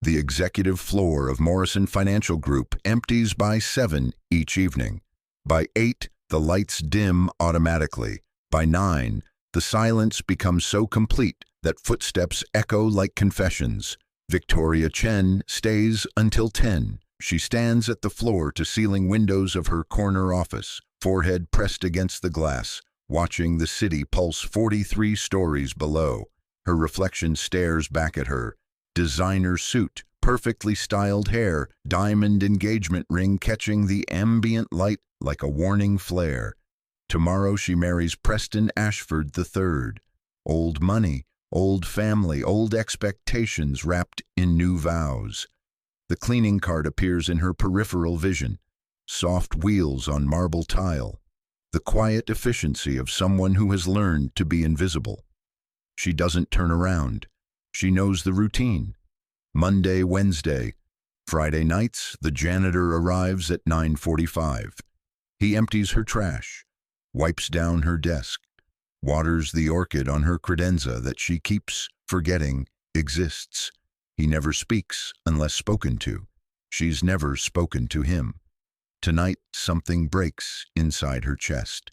The executive floor of Morrison Financial Group empties by 7 each evening. By 8, the lights dim automatically. By 9, the silence becomes so complete that footsteps echo like confessions. Victoria Chen stays until 10. She stands at the floor-to-ceiling windows of her corner office, forehead pressed against the glass, watching the city pulse 43 stories below. Her reflection stares back at her. Designer suit, perfectly styled hair, diamond engagement ring catching the ambient light like a warning flare. Tomorrow she marries Preston Ashford III. Old money, old family, old expectations wrapped in new vows. The cleaning cart appears in her peripheral vision. Soft wheels on marble tile. The quiet efficiency of someone who has learned to be invisible. She doesn't turn around. She knows the routine. Monday, Wednesday. Friday nights, the janitor arrives at 9:45. He empties her trash, wipes down her desk, waters the orchid on her credenza that she keeps forgetting exists. He never speaks unless spoken to. She's never spoken to him. Tonight, something breaks inside her chest.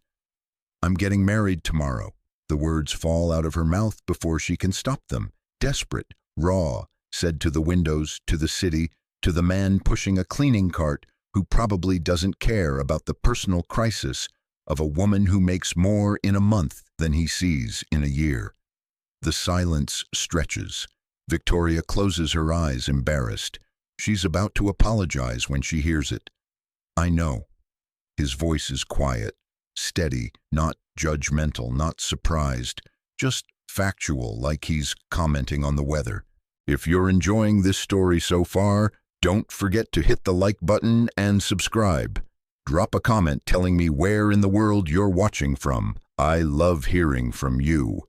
I'm getting married tomorrow. The words fall out of her mouth before she can stop them. Desperate, raw, said to the windows, to the city, to the man pushing a cleaning cart who probably doesn't care about the personal crisis of a woman who makes more in a month than he sees in a year. The silence stretches. Victoria closes her eyes, embarrassed. She's about to apologize when she hears it. I know. His voice is quiet, steady, not judgmental, not surprised, just factual, like he's commenting on the weather. If you're enjoying this story so far, don't forget to hit the like button and subscribe. Drop a comment telling me where in the world you're watching from. I love hearing from you.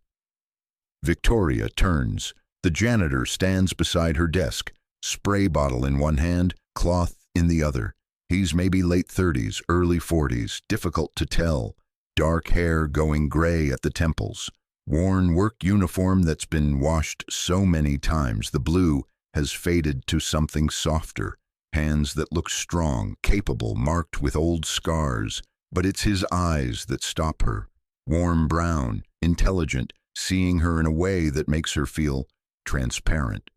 Victoria turns. The janitor stands beside her desk, spray bottle in one hand, cloth in the other. He's maybe late 30s, early 40s, difficult to tell. Dark hair going gray at the temples. Worn work uniform that's been washed so many times. The blue has faded to something softer. Hands that look strong, capable, marked with old scars. But it's his eyes that stop her. Warm brown, intelligent, seeing her in a way that makes her feel transparent.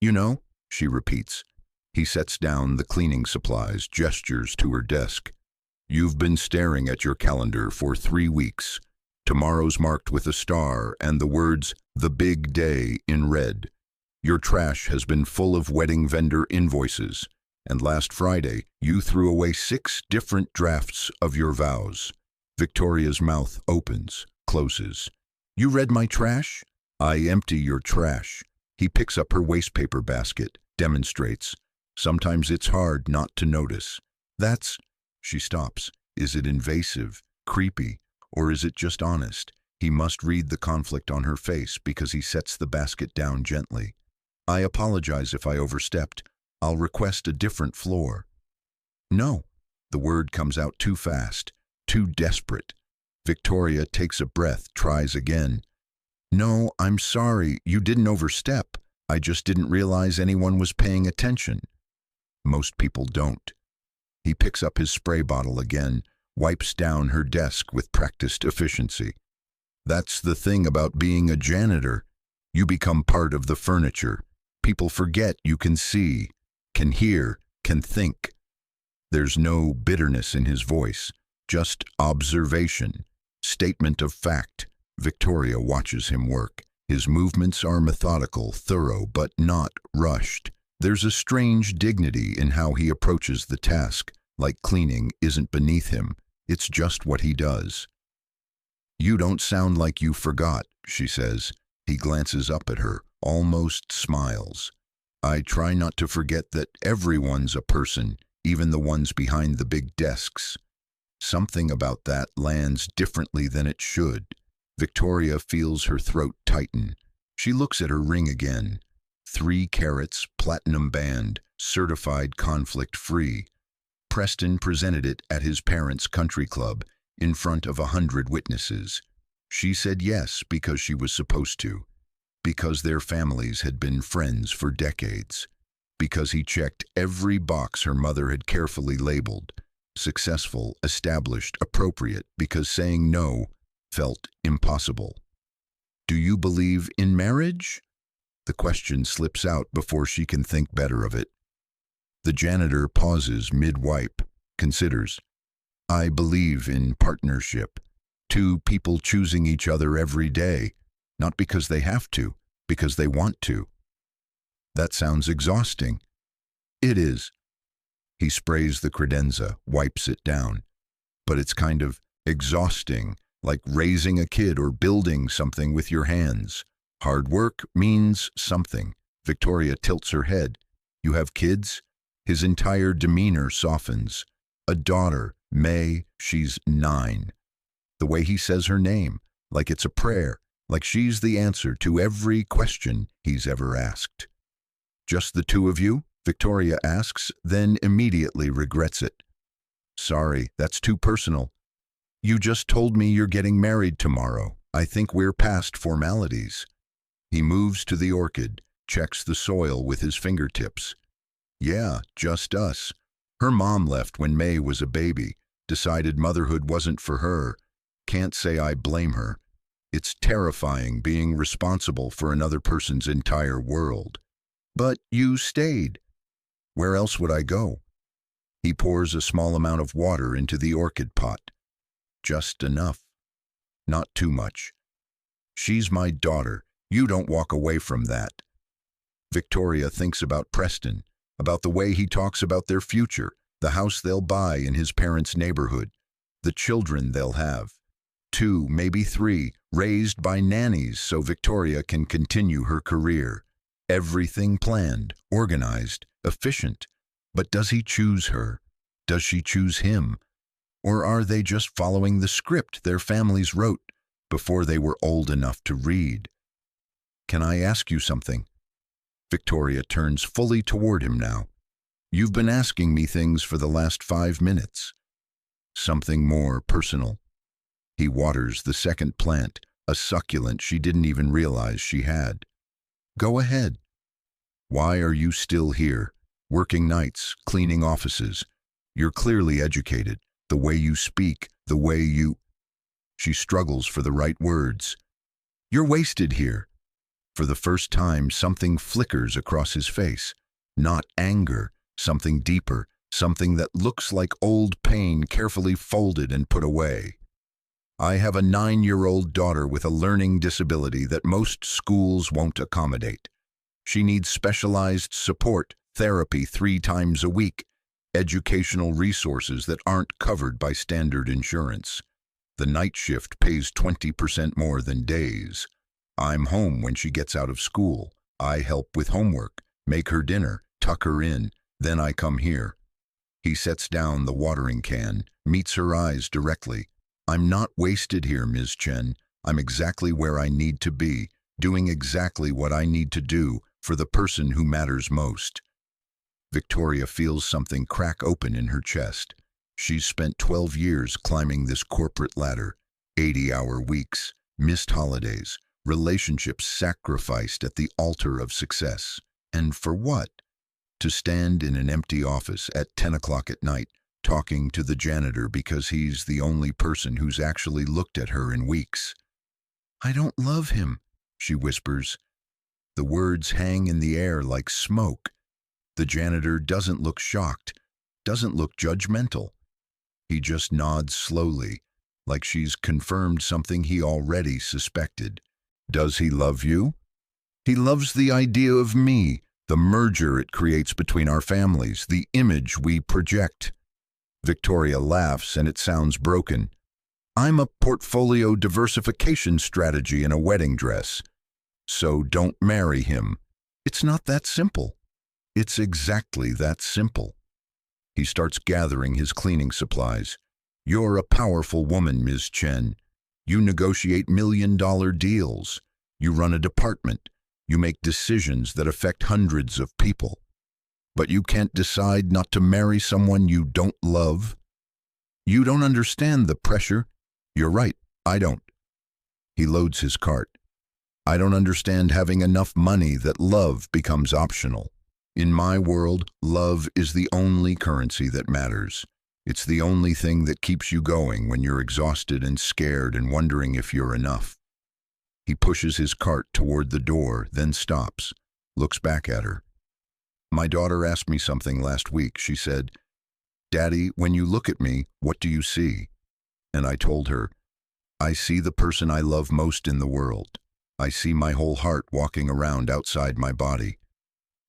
You know, she repeats. He sets down the cleaning supplies, gestures to her desk. You've been staring at your calendar for 3 weeks. Tomorrow's marked with a star and the words, "The Big Day," in red. Your trash has been full of wedding vendor invoices. And last Friday, you threw away 6 different drafts of your vows. Victoria's mouth opens, closes. You read my trash? I empty your trash. He picks up her wastepaper basket, demonstrates. Sometimes it's hard not to notice. That's... She stops. Is it invasive, creepy, or is it just honest? He must read the conflict on her face because he sets the basket down gently. I apologize if I overstepped. I'll request a different floor. No. The word comes out too fast, too desperate. Victoria takes a breath, tries again. No, I'm sorry, you didn't overstep. I just didn't realize anyone was paying attention. Most people don't. He picks up his spray bottle again, wipes down her desk with practiced efficiency. That's the thing about being a janitor. You become part of the furniture. People forget you can see, can hear, can think. There's no bitterness in his voice, just observation, statement of fact. Victoria watches him work. His movements are methodical, thorough, but not rushed. There's a strange dignity in how he approaches the task, like cleaning isn't beneath him. It's just what he does. You don't sound like you forgot, she says. He glances up at her, almost smiles. I try not to forget that everyone's a person, even the ones behind the big desks. Something about that lands differently than it should. Victoria feels her throat tighten. She looks at her ring again. 3 carats, platinum band, certified conflict-free. Preston presented it at his parents' country club, in front of 100 witnesses. She said yes because she was supposed to, because their families had been friends for decades. because he checked every box her mother had carefully labeled. Successful, established, appropriate, because saying no felt impossible. Do you believe in marriage? The question slips out before she can think better of it. The janitor pauses mid-wipe, considers. I believe in partnership. Two people choosing each other every day, not because they have to, because they want to. That sounds exhausting. It is. He sprays the credenza, wipes it down. But it's kind of exhausting, like raising a kid or building something with your hands. Hard work means something. Victoria tilts her head. You have kids? His entire demeanor softens. A daughter, May, she's 9. The way he says her name, like it's a prayer, like she's the answer to every question he's ever asked. Just the two of you? Victoria asks, then immediately regrets it. Sorry, that's too personal. You just told me you're getting married tomorrow. I think we're past formalities. He moves to the orchid, checks the soil with his fingertips. Yeah, just us. Her mom left when May was a baby, decided motherhood wasn't for her. Can't say I blame her. It's terrifying being responsible for another person's entire world. But you stayed. Where else would I go? He pours a small amount of water into the orchid pot. Just enough. Not too much. She's my daughter. You don't walk away from that. Victoria thinks about Preston, about the way he talks about their future, the house they'll buy in his parents' neighborhood, the children they'll have. 2, maybe 3, raised by nannies so Victoria can continue her career. Everything planned, organized, efficient. But does he choose her? Does she choose him? Or are they just following the script their families wrote before they were old enough to read? Can I ask you something? Victoria turns fully toward him now. You've been asking me things for the last 5 minutes. Something more personal. He waters the second plant, a succulent she didn't even realize she had. Go ahead. Why are you still here, working nights, cleaning offices? You're clearly educated. The way you speak, the way you... She struggles for the right words. You're wasted here. For the first time, something flickers across his face. Not anger, something deeper, something that looks like old pain carefully folded and put away. I have a 9-year-old daughter with a learning disability that most schools won't accommodate. She needs specialized support, therapy 3 times a week, educational resources that aren't covered by standard insurance. The night shift pays 20% more than days. I'm home when she gets out of school. I help with homework, make her dinner, tuck her in, then I come here. He sets down the watering can, meets her eyes directly. I'm not wasted here, Ms. Chen. I'm exactly where I need to be, doing exactly what I need to do for the person who matters most. Victoria feels something crack open in her chest. She's spent 12 years climbing this corporate ladder, 80-hour weeks, missed holidays, relationships sacrificed at the altar of success. And for what? To stand in an empty office at 10 o'clock at night, talking to the janitor because he's the only person who's actually looked at her in weeks. I don't love him, she whispers. The words hang in the air like smoke. The janitor doesn't look shocked, doesn't look judgmental. He just nods slowly, like she's confirmed something he already suspected. Does he love you? He loves the idea of me, the merger it creates between our families, the image we project. Victoria laughs and it sounds broken. I'm a portfolio diversification strategy in a wedding dress. So don't marry him. It's not that simple. It's exactly that simple. He starts gathering his cleaning supplies. You're a powerful woman, Ms. Chen. You negotiate million-dollar deals. You run a department. You make decisions that affect hundreds of people. But you can't decide not to marry someone you don't love. You don't understand the pressure. You're right, I don't. He loads his cart. I don't understand having enough money that love becomes optional. In my world, love is the only currency that matters. It's the only thing that keeps you going when you're exhausted and scared and wondering if you're enough. He pushes his cart toward the door, then stops, looks back at her. My daughter asked me something last week. She said, "Daddy, when you look at me, what do you see?" And I told her, "I see the person I love most in the world. I see my whole heart walking around outside my body.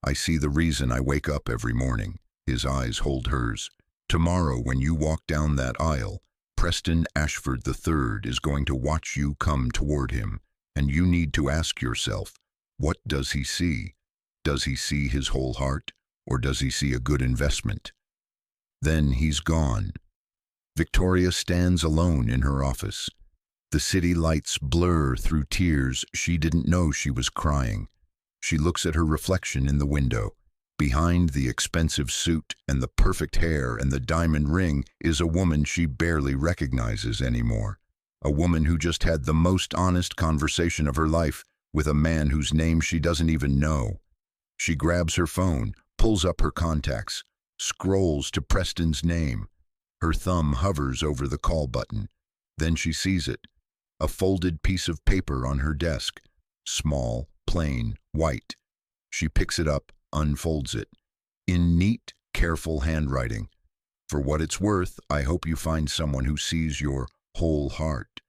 I see the reason I wake up every morning." His eyes hold hers. "Tomorrow, when you walk down that aisle, Preston Ashford III is going to watch you come toward him, and you need to ask yourself, what does he see? Does he see his whole heart, or does he see a good investment?" Then he's gone. Victoria stands alone in her office. The city lights blur through tears. She didn't know she was crying. She looks at her reflection in the window. Behind the expensive suit and the perfect hair and the diamond ring is a woman she barely recognizes anymore. A woman who just had the most honest conversation of her life with a man whose name she doesn't even know. She grabs her phone, pulls up her contacts, scrolls to Preston's name. Her thumb hovers over the call button. Then she sees it. A folded piece of paper on her desk. Small, plain, white. She picks it up, unfolds it. In neat, careful handwriting. "For what it's worth, I hope you find someone who sees your whole heart."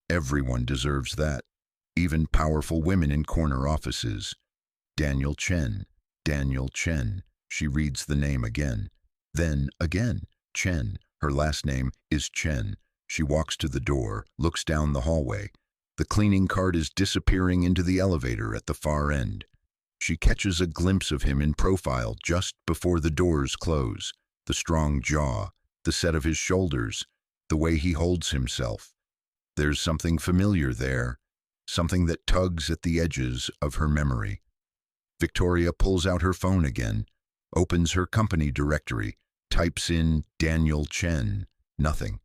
Everyone deserves that. Even powerful women in corner offices. Daniel Chen. Daniel Chen. She reads the name again. Then again. Chen. Her last name is Chen. She walks to the door, looks down the hallway. The cleaning cart is disappearing into the elevator at the far end. She catches a glimpse of him in profile just before the doors close. The strong jaw, the set of his shoulders, the way he holds himself. There's something familiar there, something that tugs at the edges of her memory. Victoria pulls out her phone again, opens her company directory, types in Daniel Chen. Nothing.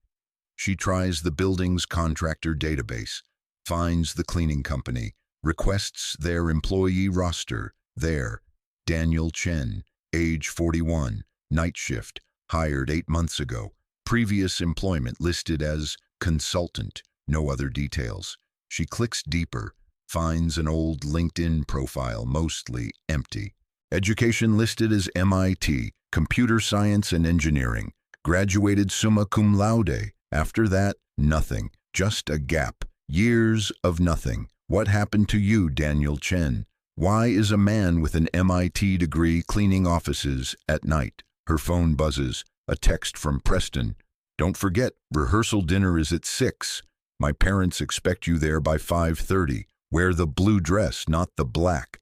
She tries the building's contractor database, finds the cleaning company, requests their employee roster. There, Daniel Chen, age 41, night shift, hired 8 months ago. Previous employment listed as consultant, no other details. She clicks deeper, finds an old LinkedIn profile, mostly empty. Education listed as MIT, computer science and engineering. Graduated summa cum laude. After that, nothing. Just a gap. Years of nothing. What happened to you, Daniel Chen? Why is a man with an MIT degree cleaning offices at night? Her phone buzzes. A text from Preston. "Don't forget, rehearsal dinner is at 6. My parents expect you there by 5:30. Wear the blue dress, not the black.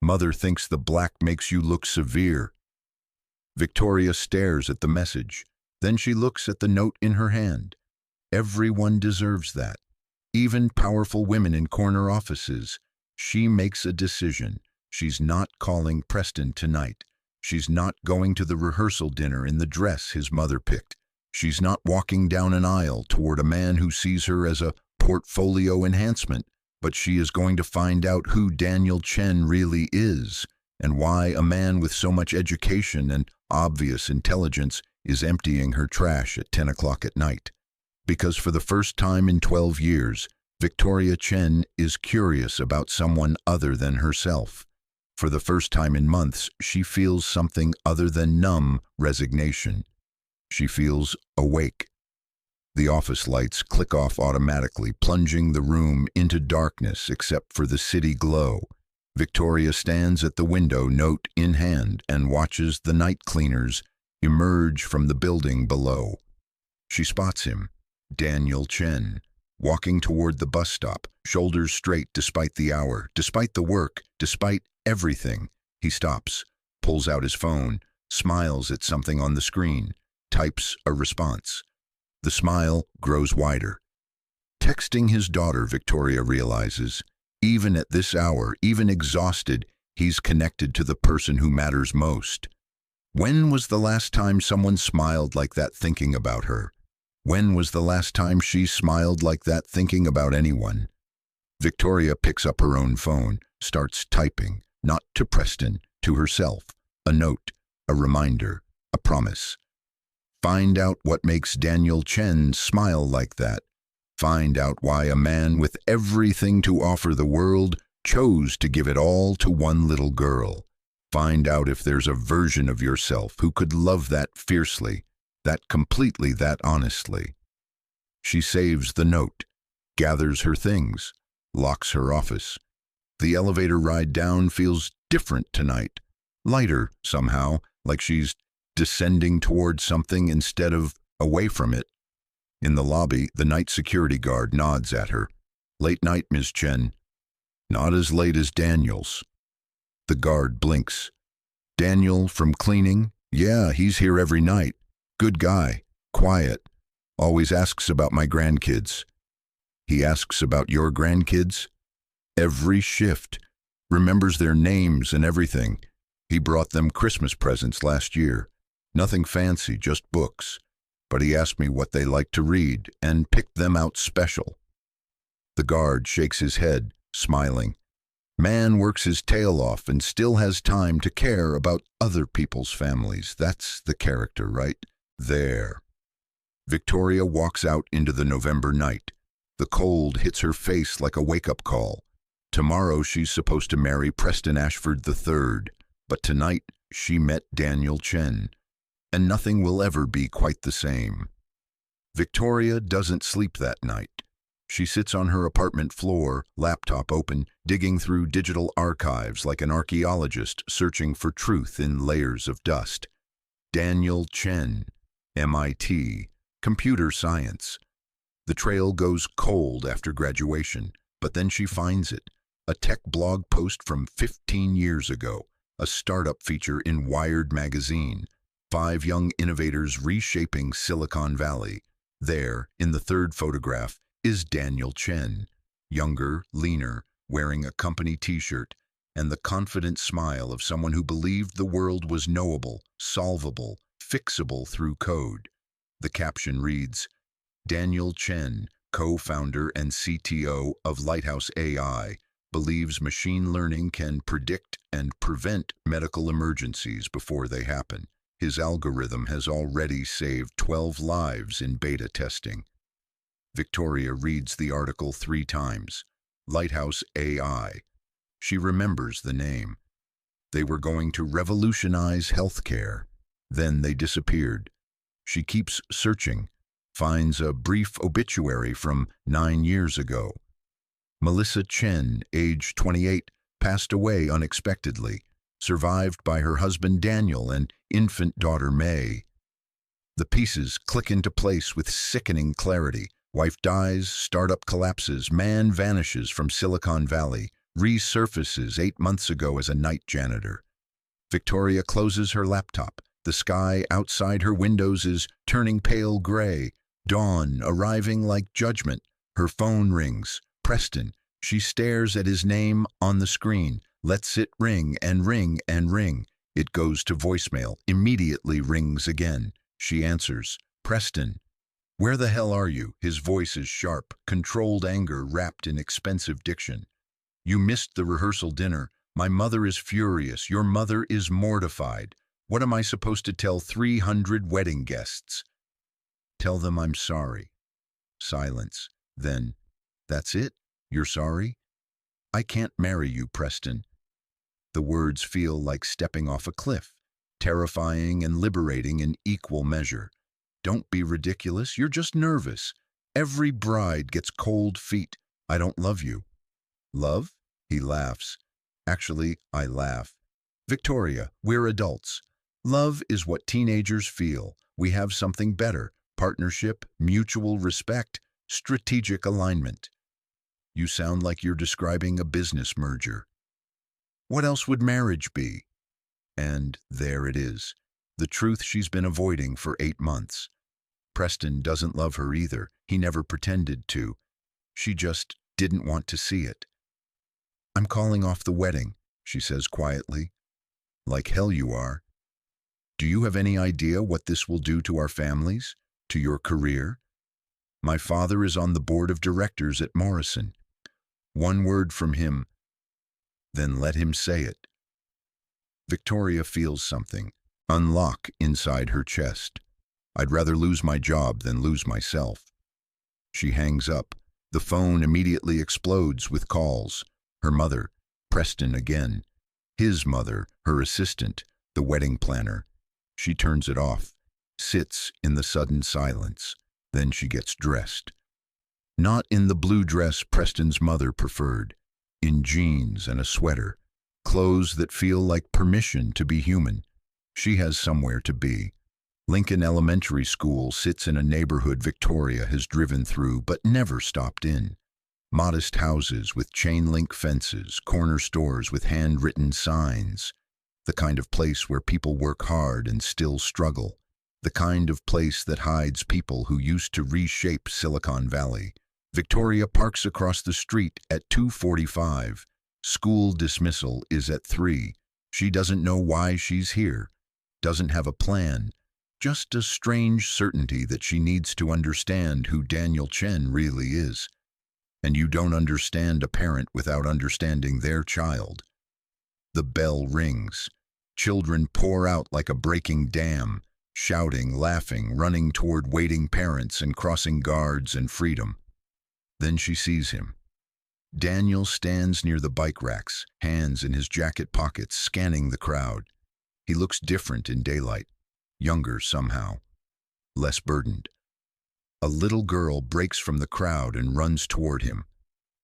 Mother thinks the black makes you look severe." Victoria stares at the message. Then she looks at the note in her hand. Everyone deserves that. Even powerful women in corner offices. She makes a decision. She's not calling Preston tonight. She's not going to the rehearsal dinner in the dress his mother picked. She's not walking down an aisle toward a man who sees her as a portfolio enhancement. But she is going to find out who Daniel Chen really is, and why a man with so much education and obvious intelligence is emptying her trash at 10 o'clock at night. Because for the first time in 12 years, Victoria Chen is curious about someone other than herself. For the first time in months, she feels something other than numb resignation. She feels awake. The office lights click off automatically, plunging the room into darkness except for the city glow. Victoria stands at the window, note in hand, and watches the night cleaners emerge from the building below. She spots him, Daniel Chen, walking toward the bus stop, shoulders straight despite the hour, despite the work, despite everything. He stops, pulls out his phone, smiles at something on the screen, types a response. The smile grows wider. Texting his daughter, Victoria realizes, even at this hour, even exhausted, he's connected to the person who matters most. When was the last time someone smiled like that thinking about her? When was the last time she smiled like that thinking about anyone? Victoria picks up her own phone, starts typing, Not to Preston, to herself. A note, a reminder, a promise. Find out what makes Daniel Chen smile like that. Find out why a man with everything to offer the world chose to give it all to one little girl. Find out if there's a version of yourself who could love that fiercely, that completely, that honestly. She saves the note, gathers her things, locks her office. The elevator ride down feels different tonight, lighter somehow, like she's descending toward something instead of away from it. In the lobby, the night security guard nods at her. Late night, Ms. Chen. Not as late as Daniel's. The guard blinks. Daniel from cleaning? Yeah, he's here every night. Good guy, quiet, always asks about my grandkids. He asks about your grandkids? Every shift. Remembers their names and everything. He brought them Christmas presents last year. Nothing fancy, just books. But he asked me what they like to read and picked them out special. The guard shakes his head, smiling. Man works his tail off and still has time to care about other people's families. That's the character, right there. Victoria walks out into the November night. The cold hits her face like a wake-up call. Tomorrow she's supposed to marry Preston Ashford III, but tonight she met Daniel Chen, and nothing will ever be quite the same. Victoria doesn't sleep that night. She sits on her apartment floor, laptop open, digging through digital archives like an archaeologist searching for truth in layers of dust. Daniel Chen, MIT, computer science. The trail goes cold after graduation, but then she finds it. A tech blog post from 15 years ago, a startup feature in Wired magazine, 5 young innovators reshaping Silicon Valley. There, in the third photograph, is Daniel Chen, younger, leaner, wearing a company t-shirt, and the confident smile of someone who believed the world was knowable, solvable, fixable through code. The caption reads, Daniel Chen, co-founder and CTO of Lighthouse AI, believes machine learning can predict and prevent medical emergencies before they happen. His algorithm has already saved 12 lives in beta testing. Victoria reads the article 3 times. Lighthouse AI. She remembers the name. They were going to revolutionize healthcare. Then they disappeared. She keeps searching, finds a brief obituary from 9 years ago. Melissa Chen, age 28, passed away unexpectedly, survived by her husband Daniel and infant daughter May. The pieces click into place with sickening clarity. Wife dies, startup collapses, man vanishes from Silicon Valley, resurfaces 8 months ago as a night janitor. Victoria closes her laptop. The sky outside her windows is turning pale gray, dawn arriving like judgment. Her phone rings. Preston. She stares at his name on the screen, lets it ring and ring and ring. It goes to voicemail, immediately rings again. She answers. Preston. Where the hell are you? His voice is sharp, controlled anger wrapped in expensive diction. You missed the rehearsal dinner. My mother is furious. Your mother is mortified. What am I supposed to tell 300 wedding guests? Tell them I'm sorry. Silence. Then, that's it? You're sorry? I can't marry you, Preston. The words feel like stepping off a cliff, terrifying and liberating in equal measure. Don't be ridiculous. You're just nervous. Every bride gets cold feet. I don't love you. Love? He laughs. Actually, I laugh. Victoria, we're adults. Love is what teenagers feel. We have something better. Partnership, mutual respect, strategic alignment. You sound like you're describing a business merger. What else would marriage be? And there it is. The truth she's been avoiding for 8 months. Preston doesn't love her either. He never pretended to. She just didn't want to see it. I'm calling off the wedding, she says quietly. Like hell you are. Do you have any idea what this will do to our families? To your career? My father is on the board of directors at Morrison. One word from him. Then let him say it. Victoria feels something unlock inside her chest. I'd rather lose my job than lose myself. She hangs up. The phone immediately explodes with calls. Her mother, Preston again. His mother, her assistant, the wedding planner. She turns it off, sits in the sudden silence. Then she gets dressed. Not in the blue dress Preston's mother preferred, in jeans and a sweater, clothes that feel like permission to be human. She has somewhere to be. Lincoln Elementary School sits in a neighborhood Victoria has driven through but never stopped in. Modest houses with chain-link fences, corner stores with handwritten signs. The kind of place where people work hard and still struggle. The kind of place that hides people who used to reshape Silicon Valley. Victoria parks across the street at 2:45. School dismissal is at 3. She doesn't know why she's here. Doesn't have a plan. Just a strange certainty that she needs to understand who Daniel Chen really is. And you don't understand a parent without understanding their child. The bell rings. Children pour out like a breaking dam, shouting, laughing, running toward waiting parents and crossing guards and freedom. Then she sees him. Daniel stands near the bike racks, hands in his jacket pockets, scanning the crowd. He looks different in daylight, younger somehow, less burdened. A little girl breaks from the crowd and runs toward him,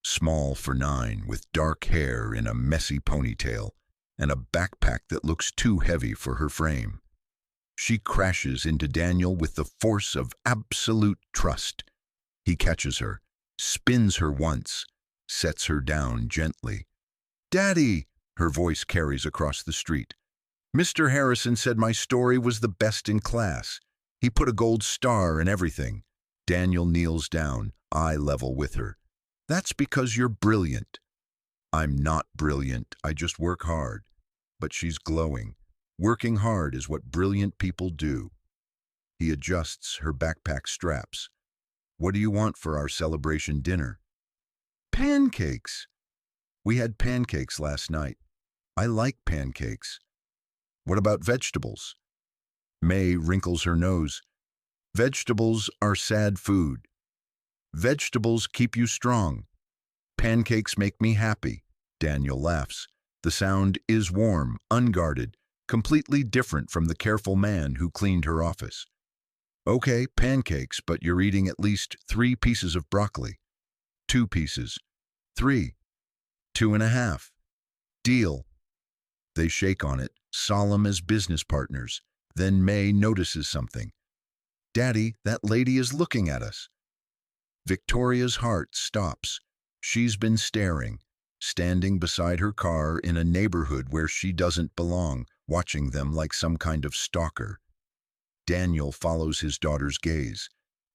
small for 9, with dark hair in a messy ponytail and a backpack that looks too heavy for her frame. She crashes into Daniel with the force of absolute trust. He catches her, spins her once, sets her down gently. "Daddy!" her voice carries across the street. "Mr. Harrison said my story was the best in class. He put a gold star in everything." Daniel kneels down, eye level with her. "That's because you're brilliant." "I'm not brilliant, I just work hard." But she's glowing. Working hard is what brilliant people do. He adjusts her backpack straps. "What do you want for our celebration dinner?" "Pancakes." "We had pancakes last night. I like pancakes." "What about vegetables?" May wrinkles her nose. "Vegetables are sad food. Vegetables keep you strong. Pancakes make me happy." Daniel laughs. The sound is warm, unguarded, completely different from the careful man who cleaned her office. "Okay, pancakes, but you're eating at least 3 pieces of broccoli." "2 pieces." "3." 2.5. "Deal." They shake on it, solemn as business partners. Then May notices something. "Daddy, that lady is looking at us." Victoria's heart stops. She's been staring, standing beside her car in a neighborhood where she doesn't belong, watching them like some kind of stalker. Daniel follows his daughter's gaze.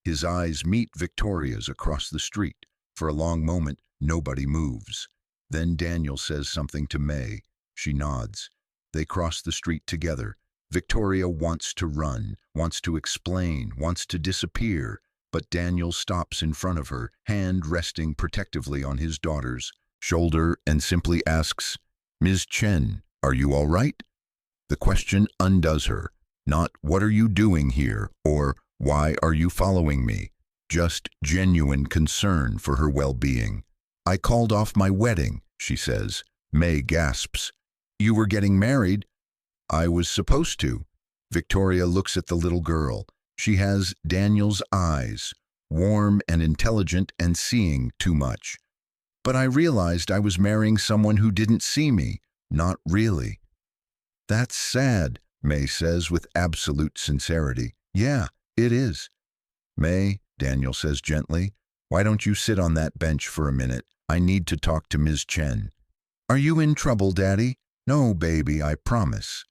His eyes meet Victoria's across the street. For a long moment, nobody moves. Then Daniel says something to May. She nods. They cross the street together. Victoria wants to run, wants to explain, wants to disappear, but Daniel stops in front of her, hand resting protectively on his daughter's shoulder, and simply asks, "Ms. Chen, are you all right?" The question undoes her. Not, "What are you doing here?" or "Why are you following me?" Just genuine concern for her well-being. "I called off my wedding," she says. May gasps. "You were getting married?" "I was supposed to." Victoria looks at the little girl. She has Daniel's eyes, warm and intelligent and seeing too much. "But I realized I was marrying someone who didn't see me." "Not really." "That's sad," May says with absolute sincerity. "Yeah, it is." "May," Daniel says gently, "why don't you sit on that bench for a minute? I need to talk to Ms. Chen." "Are you in trouble, Daddy?" "No, baby, I promise."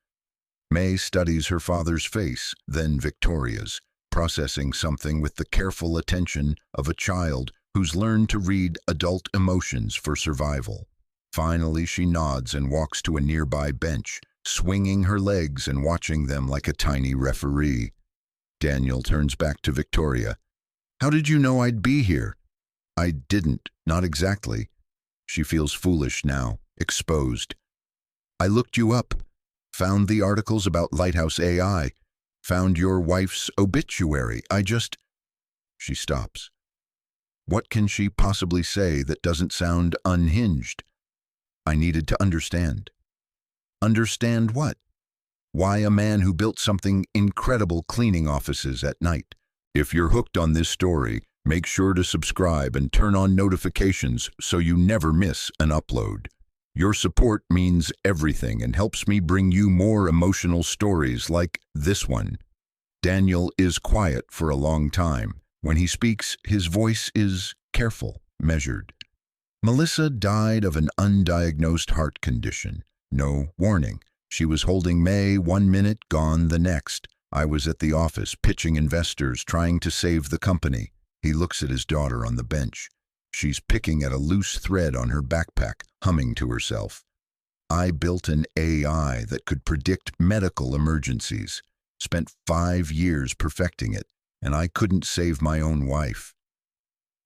May studies her father's face, then Victoria's, processing something with the careful attention of a child who's learned to read adult emotions for survival. Finally, she nods and walks to a nearby bench, swinging her legs and watching them like a tiny referee. Daniel turns back to Victoria. "How did you know I'd be here?" "I didn't, not exactly." She feels foolish now, exposed. "I looked you up. Found the articles about Lighthouse AI. Found your wife's obituary. She stops. What can she possibly say that doesn't sound unhinged? I needed to understand. Understand what? Why a man who built something incredible cleaning offices at night. If you're hooked on this story, make sure to subscribe and turn on notifications so you never miss an upload. Your support means everything and helps me bring you more emotional stories like this one. Daniel is quiet for a long time. When he speaks, his voice is careful, measured. Melissa died of an undiagnosed heart condition. No warning. She was holding May 1 minute, gone the next. I was at the office, pitching investors, trying to save the company. He looks at his daughter on the bench. She's picking at a loose thread on her backpack, humming to herself. I built an AI that could predict medical emergencies. Spent 5 years perfecting it, and I couldn't save my own wife.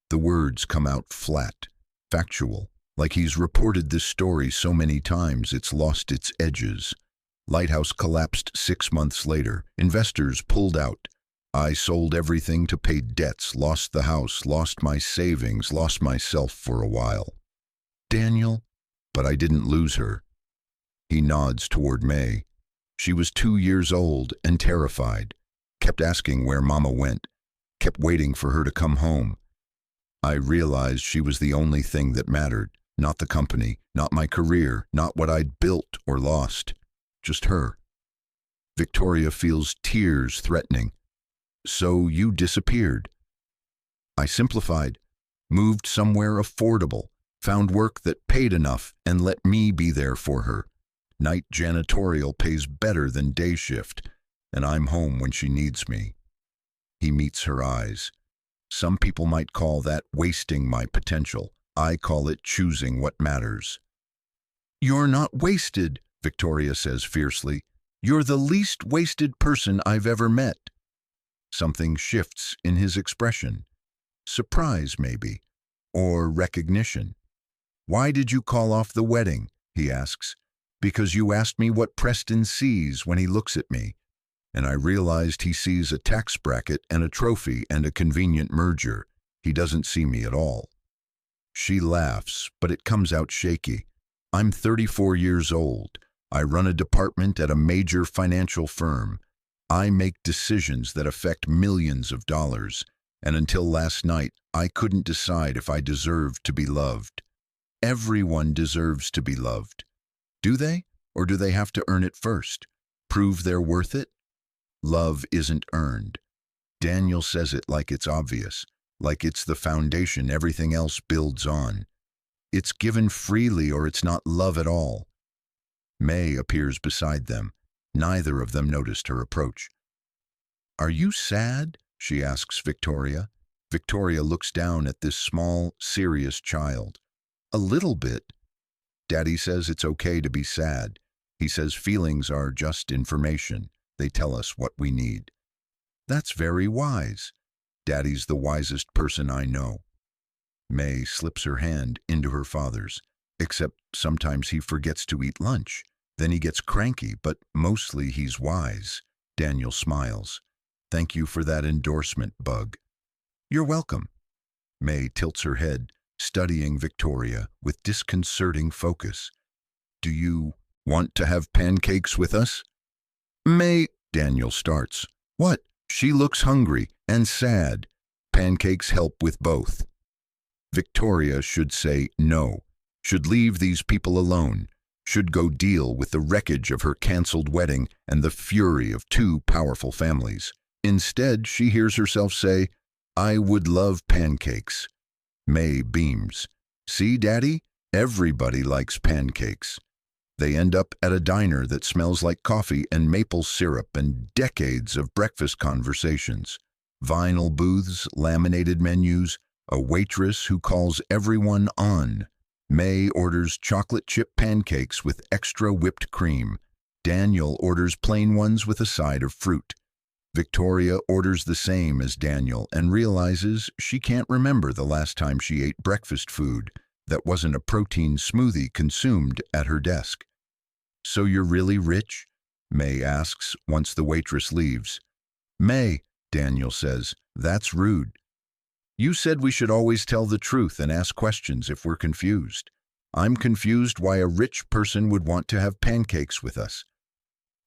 The words come out flat, factual, like he's reported this story so many times it's lost its edges. Lighthouse collapsed 6 months later. Investors pulled out. I sold everything to pay debts, lost the house, lost my savings, lost myself for a while. Daniel, but I didn't lose her. He nods toward May. She was 2 years old and terrified. Kept asking where Mama went. Kept waiting for her to come home. I realized she was the only thing that mattered. Not the company, not my career, not what I'd built or lost. Just her. Victoria feels tears threatening. So you disappeared. I simplified, moved somewhere affordable, found work that paid enough and let me be there for her. Night janitorial pays better than day shift, and I'm home when she needs me. He meets her eyes. Some people might call that wasting my potential. I call it choosing what matters. You're not wasted, Victoria says fiercely. You're the least wasted person I've ever met. Something shifts in his expression. Surprise, maybe, or recognition. Why did you call off the wedding? He asks. Because you asked me what Preston sees when he looks at me. And I realized he sees a tax bracket and a trophy and a convenient merger. He doesn't see me at all. She laughs, but it comes out shaky. I'm 34 years old. I run a department at a major financial firm. I make decisions that affect millions of dollars, and until last night, I couldn't decide if I deserved to be loved. Everyone deserves to be loved. Do they? Or do they have to earn it first? Prove they're worth it? Love isn't earned. Daniel says it like it's obvious, like it's the foundation everything else builds on. It's given freely or it's not love at all. May appears beside them. Neither of them noticed her approach. Are you sad? She asks Victoria. Victoria looks down at this small, serious child. A little bit. Daddy says it's okay to be sad. He says feelings are just information. They tell us what we need. That's very wise. Daddy's the wisest person I know. May slips her hand into her father's, except sometimes he forgets to eat lunch. Then he gets cranky, but mostly he's wise. Daniel smiles. Thank you for that endorsement, Bug. You're welcome. May tilts her head, studying Victoria with disconcerting focus. Do you want to have pancakes with us? May, Daniel starts. What? She looks hungry and sad. Pancakes help with both. Victoria should say no, should leave these people alone, should go deal with the wreckage of her canceled wedding and the fury of 2 powerful families. Instead, she hears herself say, I would love pancakes. May beams. See, Daddy? Everybody likes pancakes. They end up at a diner that smells like coffee and maple syrup and decades of breakfast conversations. Vinyl booths, laminated menus, a waitress who calls everyone on. May orders chocolate chip pancakes with extra whipped cream. Daniel orders plain ones with a side of fruit. Victoria orders the same as Daniel and realizes she can't remember the last time she ate breakfast food that wasn't a protein smoothie consumed at her desk. So you're really rich? May asks once the waitress leaves. May, Daniel says, that's rude. You said we should always tell the truth and ask questions if we're confused. I'm confused why a rich person would want to have pancakes with us.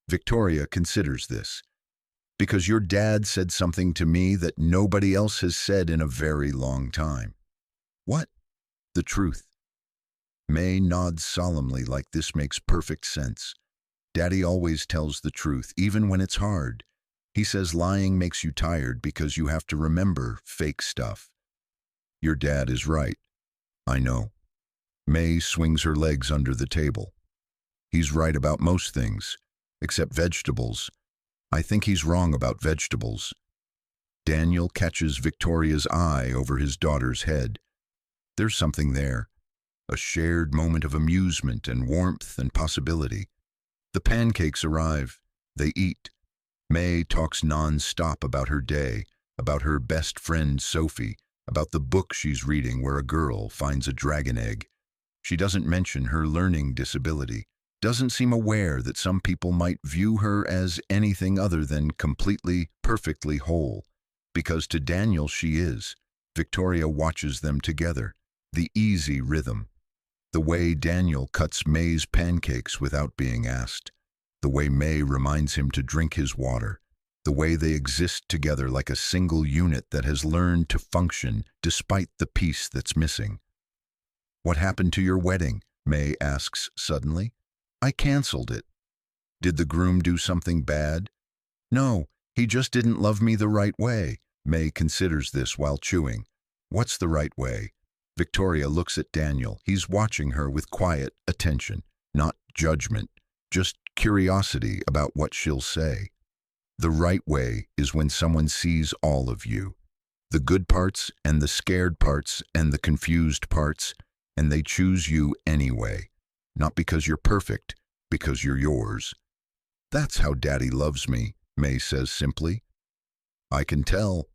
Victoria considers this. Because your dad said something to me that nobody else has said in a very long time. What? The truth. May nods solemnly like this makes perfect sense. Daddy always tells the truth, even when it's hard. He says lying makes you tired because you have to remember fake stuff. Your dad is right. I know. May swings her legs under the table. He's right about most things, except vegetables. I think he's wrong about vegetables. Daniel catches Victoria's eye over his daughter's head. There's something there, a shared moment of amusement and warmth and possibility. The pancakes arrive. They eat. May talks non-stop about her day, about her best friend Sophie, about the book she's reading where a girl finds a dragon egg. She doesn't mention her learning disability, doesn't seem aware that some people might view her as anything other than completely, perfectly whole. Because to Daniel she is. Victoria watches them together, the easy rhythm. The way Daniel cuts May's pancakes without being asked. The way May reminds him to drink his water. The way they exist together like a single unit that has learned to function despite the piece that's missing. What happened to your wedding? May asks suddenly. I canceled it. Did the groom do something bad? No, he just didn't love me the right way. May considers this while chewing. What's the right way? Victoria looks at Daniel. He's watching her with quiet attention, not judgment, just curiosity about what she'll say. The right way is when someone sees all of you, the good parts and the scared parts and the confused parts, and they choose you anyway, not because you're perfect, because you're yours. That's how Daddy loves me, May says simply. I can tell.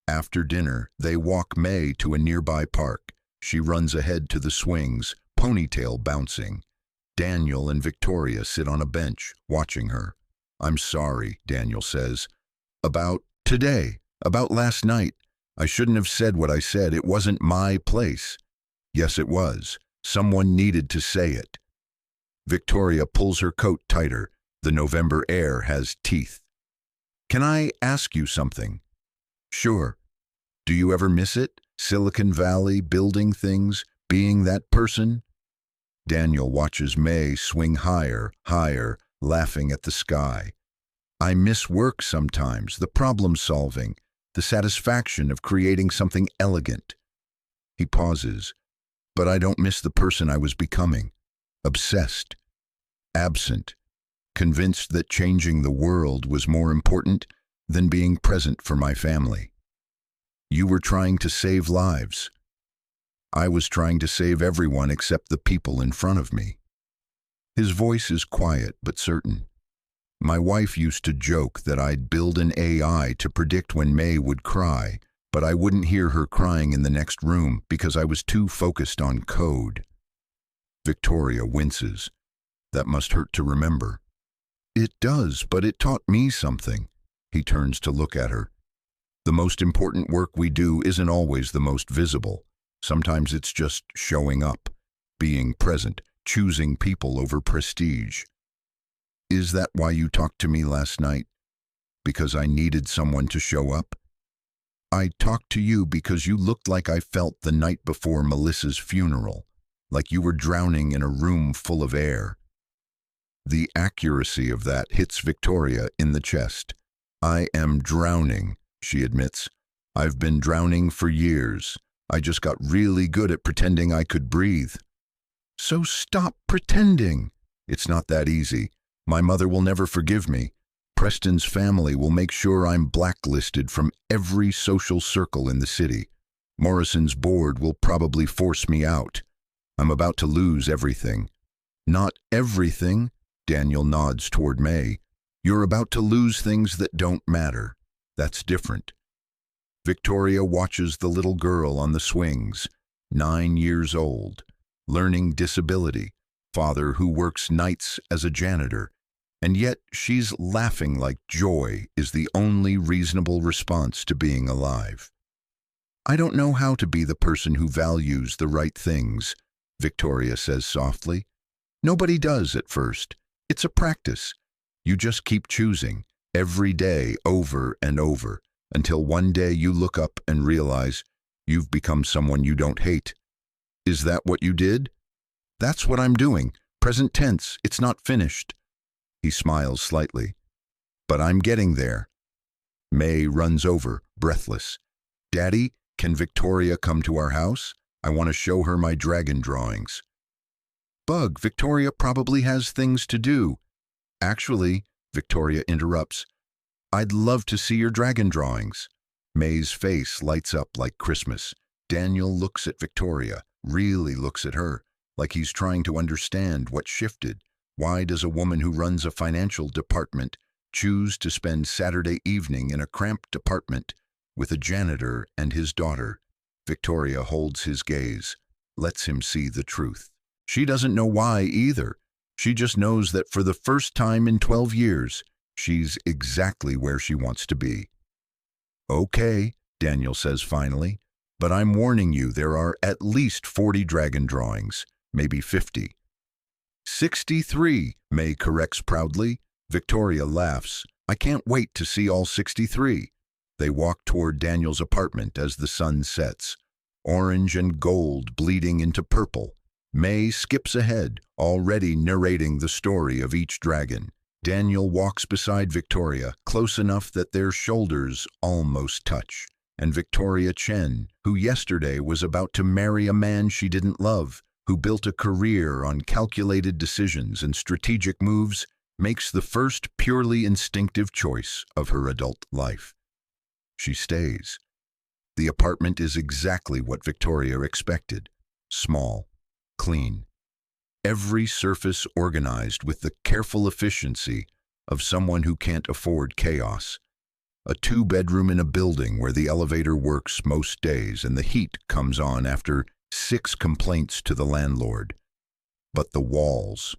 After dinner, they walk May to a nearby park. She runs ahead to the swings, ponytail bouncing. Daniel and Victoria sit on a bench, watching her. I'm sorry, Daniel says. About today, about last night. I shouldn't have said what I said. It wasn't my place. Yes, it was. Someone needed to say it. Victoria pulls her coat tighter. The November air has teeth. Can I ask you something? Sure. Do you ever miss it? Silicon Valley, building things, being that person? Daniel watches May swing higher, higher, laughing at the sky. I miss work sometimes, the problem solving, the satisfaction of creating something elegant. He pauses. But I don't miss the person I was becoming. Obsessed. Absent. Convinced that changing the world was more important than being present for my family. You were trying to save lives. I was trying to save everyone except the people in front of me. His voice is quiet but certain. My wife used to joke that I'd build an AI to predict when May would cry, but I wouldn't hear her crying in the next room because I was too focused on code. Victoria winces. That must hurt to remember. It does, but it taught me something. He turns to look at her. The most important work we do isn't always the most visible. Sometimes it's just showing up, being present, choosing people over prestige. Is that why you talked to me last night? Because I needed someone to show up? I talked to you because you looked like I felt the night before Melissa's funeral, like you were drowning in a room full of air. The accuracy of that hits Victoria in the chest. I am drowning, she admits. I've been drowning for years. I just got really good at pretending I could breathe. So stop pretending. It's not that easy. My mother will never forgive me. Preston's family will make sure I'm blacklisted from every social circle in the city. Morrison's board will probably force me out. I'm about to lose everything. Not everything, Daniel nods toward May. You're about to lose things that don't matter. That's different. Victoria watches the little girl on the swings, 9 years old, learning disability, father who works nights as a janitor, And yet she's laughing like joy is the only reasonable response to being alive. I don't know how to be the person who values the right things, Victoria says softly. Nobody does at first. It's a practice. You just keep choosing, every day, over and over, until one day you look up and realize you've become someone you don't hate. Is that what you did? That's what I'm doing. Present tense, it's not finished. He smiles slightly. But I'm getting there. May runs over, breathless. Daddy, can Victoria come to our house? I want to show her my dragon drawings. Bug, Victoria probably has things to do. Actually, Victoria interrupts, I'd love to see your dragon drawings. May's face lights up like Christmas. Daniel looks at Victoria, really looks at her, like he's trying to understand what shifted. Why does a woman who runs a financial department choose to spend Saturday evening in a cramped apartment with a janitor and his daughter? Victoria holds his gaze, lets him see the truth. She doesn't know why either. She just knows that for the first time in 12 years, she's exactly where she wants to be. Okay, Daniel says finally, but I'm warning you there are at least 40 dragon drawings, maybe 50. 63, May corrects proudly. Victoria laughs. I can't wait to see all 63. They walk toward Daniel's apartment as the sun sets, orange and gold bleeding into purple. May skips ahead, already narrating the story of each dragon. Daniel walks beside Victoria, close enough that their shoulders almost touch. And Victoria Chen, who yesterday was about to marry a man she didn't love, who built a career on calculated decisions and strategic moves, makes the first purely instinctive choice of her adult life. She stays. The apartment is exactly what Victoria expected. Small, clean. Every surface organized with the careful efficiency of someone who can't afford chaos. A 2-bedroom in a building where the elevator works most days and the heat comes on after 6 complaints to the landlord. But the walls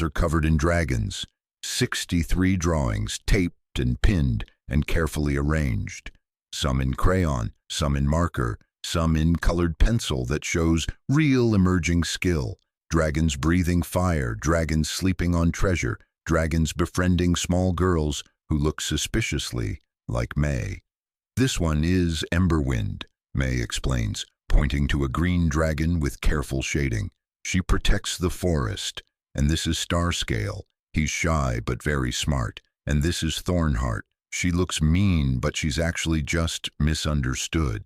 are covered in dragons, 63 drawings taped and pinned and carefully arranged, some in crayon, some in marker, some in colored pencil that shows real emerging skill. Dragons breathing fire, dragons sleeping on treasure, dragons befriending small girls who look suspiciously like May. This one is Emberwind, May explains, pointing to a green dragon with careful shading. She protects the forest. And this is Starscale. He's shy but very smart. And this is Thornheart. She looks mean, but she's actually just misunderstood.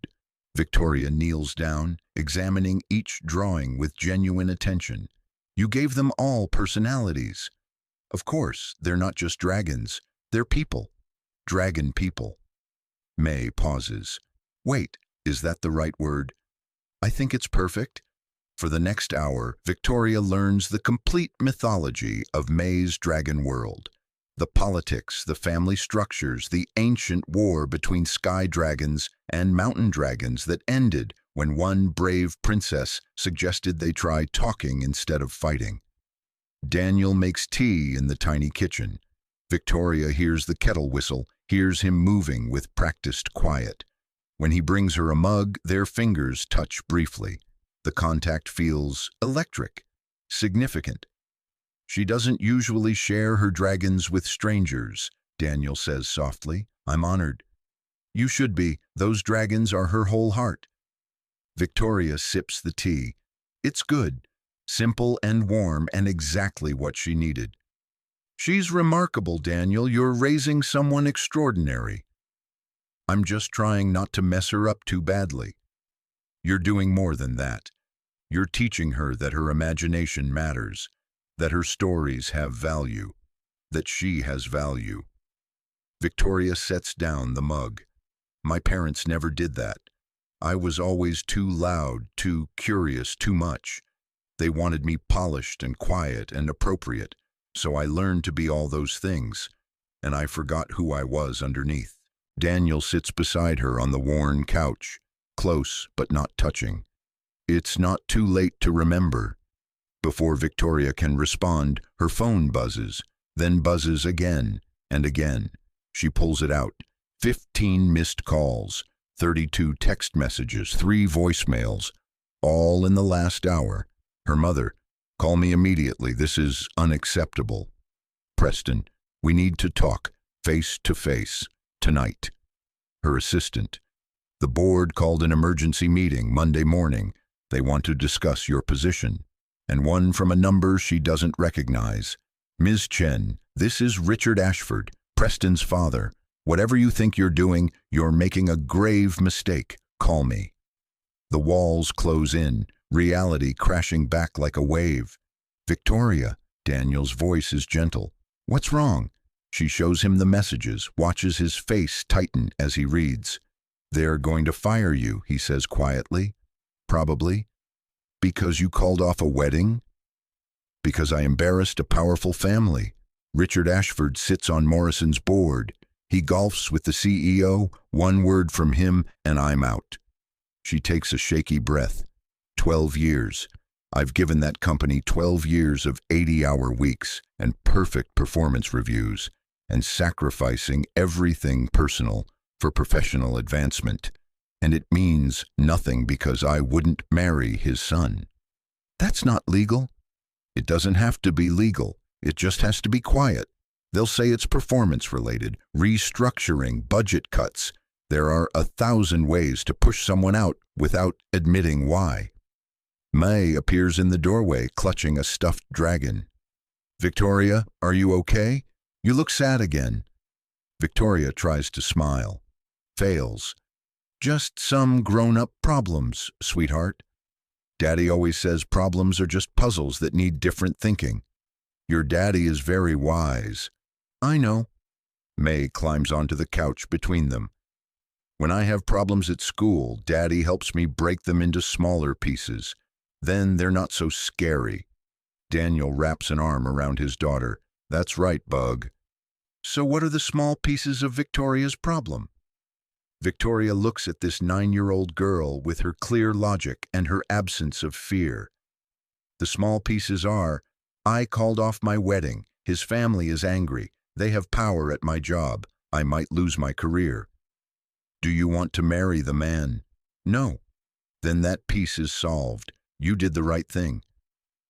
Victoria kneels down, examining each drawing with genuine attention. You gave them all personalities. Of course, they're not just dragons. They're people. Dragon people. May pauses. Wait, is that the right word? I think it's perfect. For the next hour, Victoria learns the complete mythology of May's dragon world. The politics, the family structures, the ancient war between sky dragons and mountain dragons that ended when one brave princess suggested they try talking instead of fighting. Daniel makes tea in the tiny kitchen. Victoria hears the kettle whistle, hears him moving with practiced quiet. When he brings her a mug, their fingers touch briefly. The contact feels electric, significant. She doesn't usually share her dragons with strangers, Daniel says softly. I'm honored. You should be. Those dragons are her whole heart. Victoria sips the tea. It's good, simple and warm, and exactly what she needed. She's remarkable, Daniel. You're raising someone extraordinary. I'm just trying not to mess her up too badly. You're doing more than that. You're teaching her that her imagination matters, that her stories have value, that she has value. Victoria sets down the mug. My parents never did that. I was always too loud, too curious, too much. They wanted me polished and quiet and appropriate, so I learned to be all those things, and I forgot who I was underneath. Daniel sits beside her on the worn couch, close but not touching. It's not too late to remember. Before Victoria can respond, her phone buzzes. then buzzes again and again. She pulls it out. 15 missed calls, 32 text messages, 3 voicemails, all in the last hour. Her mother, "Call me immediately. This is unacceptable. Preston, we need to talk, face to face, tonight." Her assistant, "The board called an emergency meeting Monday morning. They want to discuss your position." And one from a number she doesn't recognize. "Ms. Chen, this is Richard Ashford, Preston's father. Whatever you think you're doing, you're making a grave mistake. Call me." The walls close in, reality crashing back like a wave. "Victoria," Daniel's voice is gentle. "What's wrong?" She shows him the messages, watches his face tighten as he reads. "They're going to fire you," he says quietly. "Probably. Because you called off a wedding? Because I embarrassed a powerful family." Richard Ashford sits on Morrison's board. He golfs with the CEO, one word from him, and I'm out. She takes a shaky breath. 12 years. I've given that company 12 years of 80-hour weeks and perfect performance reviews and sacrificing everything personal for professional advancement. And it means nothing because I wouldn't marry his son. That's not legal. It doesn't have to be legal. It just has to be quiet. They'll say it's performance-related, restructuring, budget cuts. There are 1,000 ways to push someone out without admitting why. May appears in the doorway, clutching a stuffed dragon. "Victoria, are you okay? You look sad again." Victoria tries to smile. Fails. "Just some grown-up problems, sweetheart. Daddy always says problems are just puzzles that need different thinking. Your daddy is very wise." "I know." May climbs onto the couch between them. "When I have problems at school, Daddy helps me break them into smaller pieces. Then they're not so scary." Daniel wraps an arm around his daughter. "That's right, Bug." "So what are the small pieces of Victoria's problem?" Victoria looks at this 9-year-old girl with her clear logic and her absence of fear. "The small pieces are, I called off my wedding. His family is angry. They have power at my job. I might lose my career." "Do you want to marry the man?" "No." "Then that piece is solved. You did the right thing."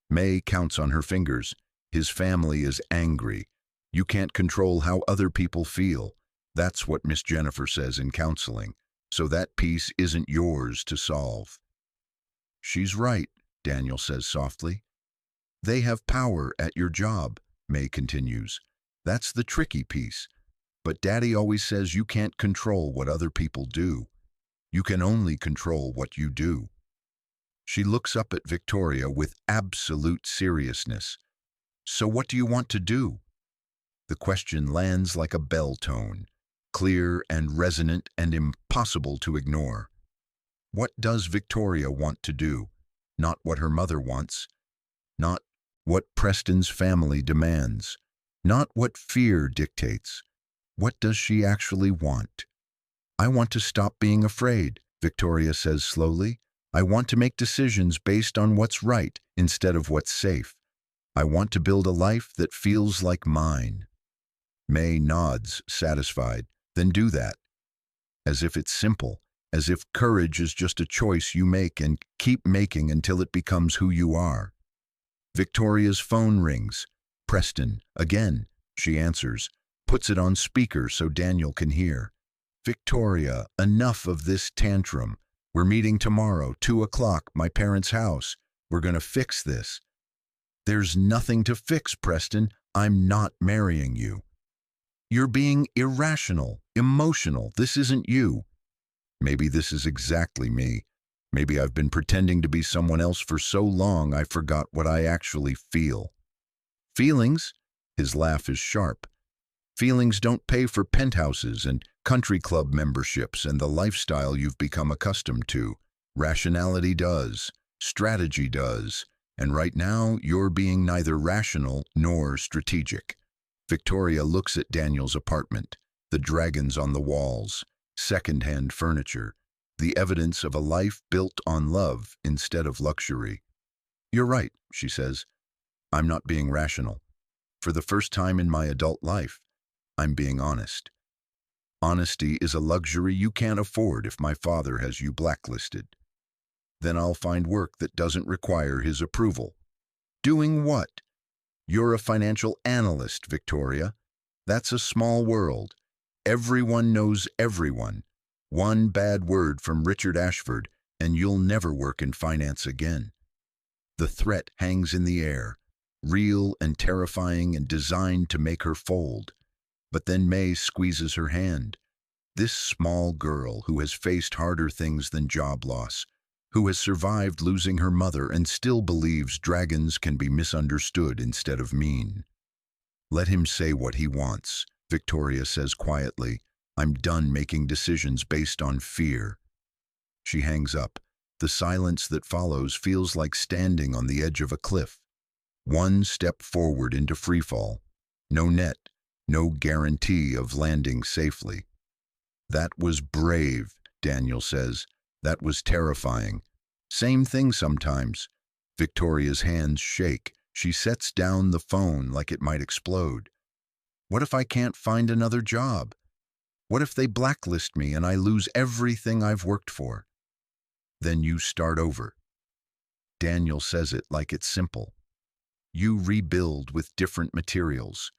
May counts on her fingers. His family is angry. You can't control how other people feel. That's what Miss Jennifer says in counseling. So that piece isn't yours to solve. "She's right," Daniel says softly. "They have power at your job," May continues. "That's the tricky piece. But Daddy always says you can't control what other people do. You can only control what you do." She looks up at Victoria with absolute seriousness. "So what do you want to do?" The question lands like a bell tone, clear and resonant and impossible to ignore. What does Victoria want to do? Not what her mother wants. Not what Preston's family demands. Not what fear dictates. What does she actually want? "I want to stop being afraid," Victoria says slowly. "I want to make decisions based on what's right instead of what's safe. I want to build a life that feels like mine." May nods, satisfied. "Then do that." As if it's simple, as if courage is just a choice you make and keep making until it becomes who you are. Victoria's phone rings. "Preston, again," she answers, puts it on speaker so Daniel can hear. "Victoria, enough of this tantrum. We're meeting tomorrow, 2 o'clock, my parents' house. We're going to fix this." "There's nothing to fix, Preston. I'm not marrying you." "You're being irrational, emotional. This isn't you." Maybe this is exactly me. Maybe I've been pretending to be someone else for so long I forgot what I actually feel. "Feelings?" His laugh is sharp. "Feelings don't pay for penthouses and country club memberships and the lifestyle you've become accustomed to. Rationality does. Strategy does. And right now, you're being neither rational nor strategic." Victoria looks at Daniel's apartment, the dragons on the walls, second-hand furniture, the evidence of a life built on love instead of luxury. "You're right," she says. "I'm not being rational." For the first time in my adult life, I'm being honest. Honesty is a luxury you can't afford if my father has you blacklisted. Then I'll find work that doesn't require his approval. Doing what? You're a financial analyst, Victoria. That's a small world. Everyone knows everyone. One bad word from Richard Ashford, and you'll never work in finance again. The threat hangs in the air, real and terrifying and designed to make her fold. But then May squeezes her hand. This small girl who has faced harder things than job loss, who has survived losing her mother and still believes dragons can be misunderstood instead of mean. Let him say what he wants, Victoria says quietly. I'm done making decisions based on fear. She hangs up. The silence that follows feels like standing on the edge of a cliff. One step forward into freefall. No net, no guarantee of landing safely. That was brave, Daniel says. That was terrifying. Same thing sometimes. Victoria's hands shake. She sets down the phone like it might explode. What if I can't find another job? What if they blacklist me and I lose everything I've worked for? Then you start over. Daniel says it like it's simple. You rebuild with different materials.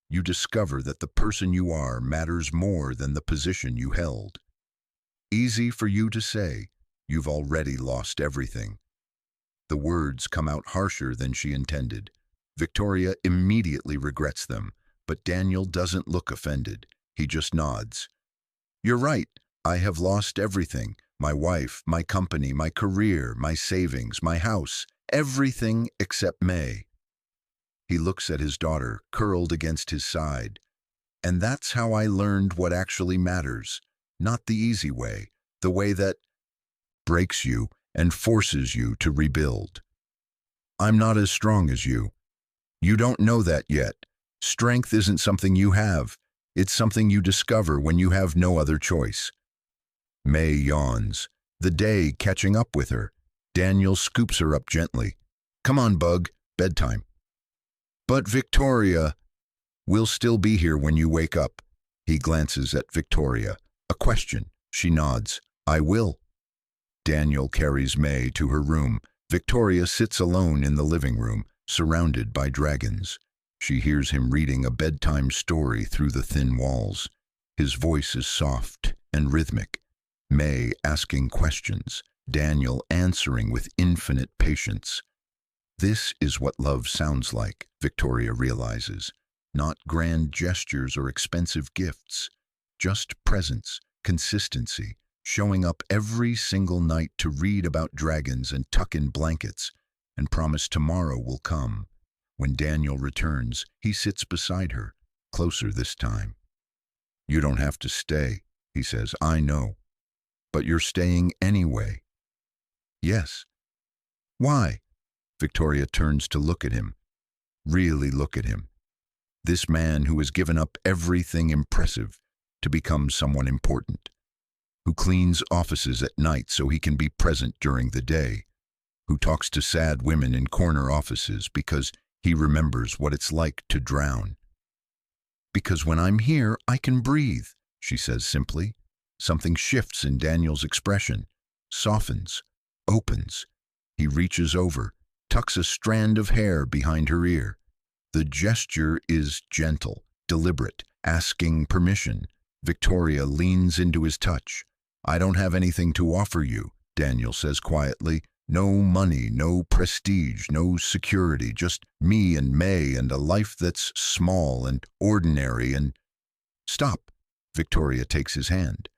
You discover that the person you are matters more than the position you held. Easy for you to say, you've already lost everything. The words come out harsher than she intended. Victoria immediately regrets them, but Daniel doesn't look offended. He just nods. You're right. I have lost everything. My wife, my company, my career, my savings, my house, everything except May. He looks at his daughter, curled against his side. And that's how I learned what actually matters. Not the easy way, the way that breaks you and forces you to rebuild. I'm not as strong as you. You don't know that yet. Strength isn't something you have. It's something you discover when you have no other choice. May yawns, the day catching up with her. Daniel scoops her up gently. Come on, Bug, bedtime. But Victoria, we'll still be here when you wake up. He glances at Victoria. A question. She nods. I will. Daniel carries May to her room. Victoria sits alone in the living room, surrounded by dragons. She hears him reading a bedtime story through the thin walls. His voice is soft and rhythmic. May asking questions, Daniel answering with infinite patience. This is what love sounds like, Victoria realizes. Not grand gestures or expensive gifts, just presence, consistency, showing up every single night to read about dragons and tuck in blankets, and promise tomorrow will come. When Daniel returns, he sits beside her, closer this time. You don't have to stay, he says, I know. But you're staying anyway. Yes. Why? Victoria turns to look at him. Really look at him. This man who has given up everything impressive to become someone important, who cleans offices at night so he can be present during the day, who talks to sad women in corner offices because he remembers what it's like to drown. Because when I'm here, I can breathe, she says simply. Something shifts in Daniel's expression, softens, opens. He reaches over, tucks a strand of hair behind her ear. The gesture is gentle, deliberate, asking permission. Victoria leans into his touch. I don't have anything to offer you, Daniel says quietly. No money, no prestige, no security, just me and May and a life that's small and ordinary and… Stop, Victoria takes his hand.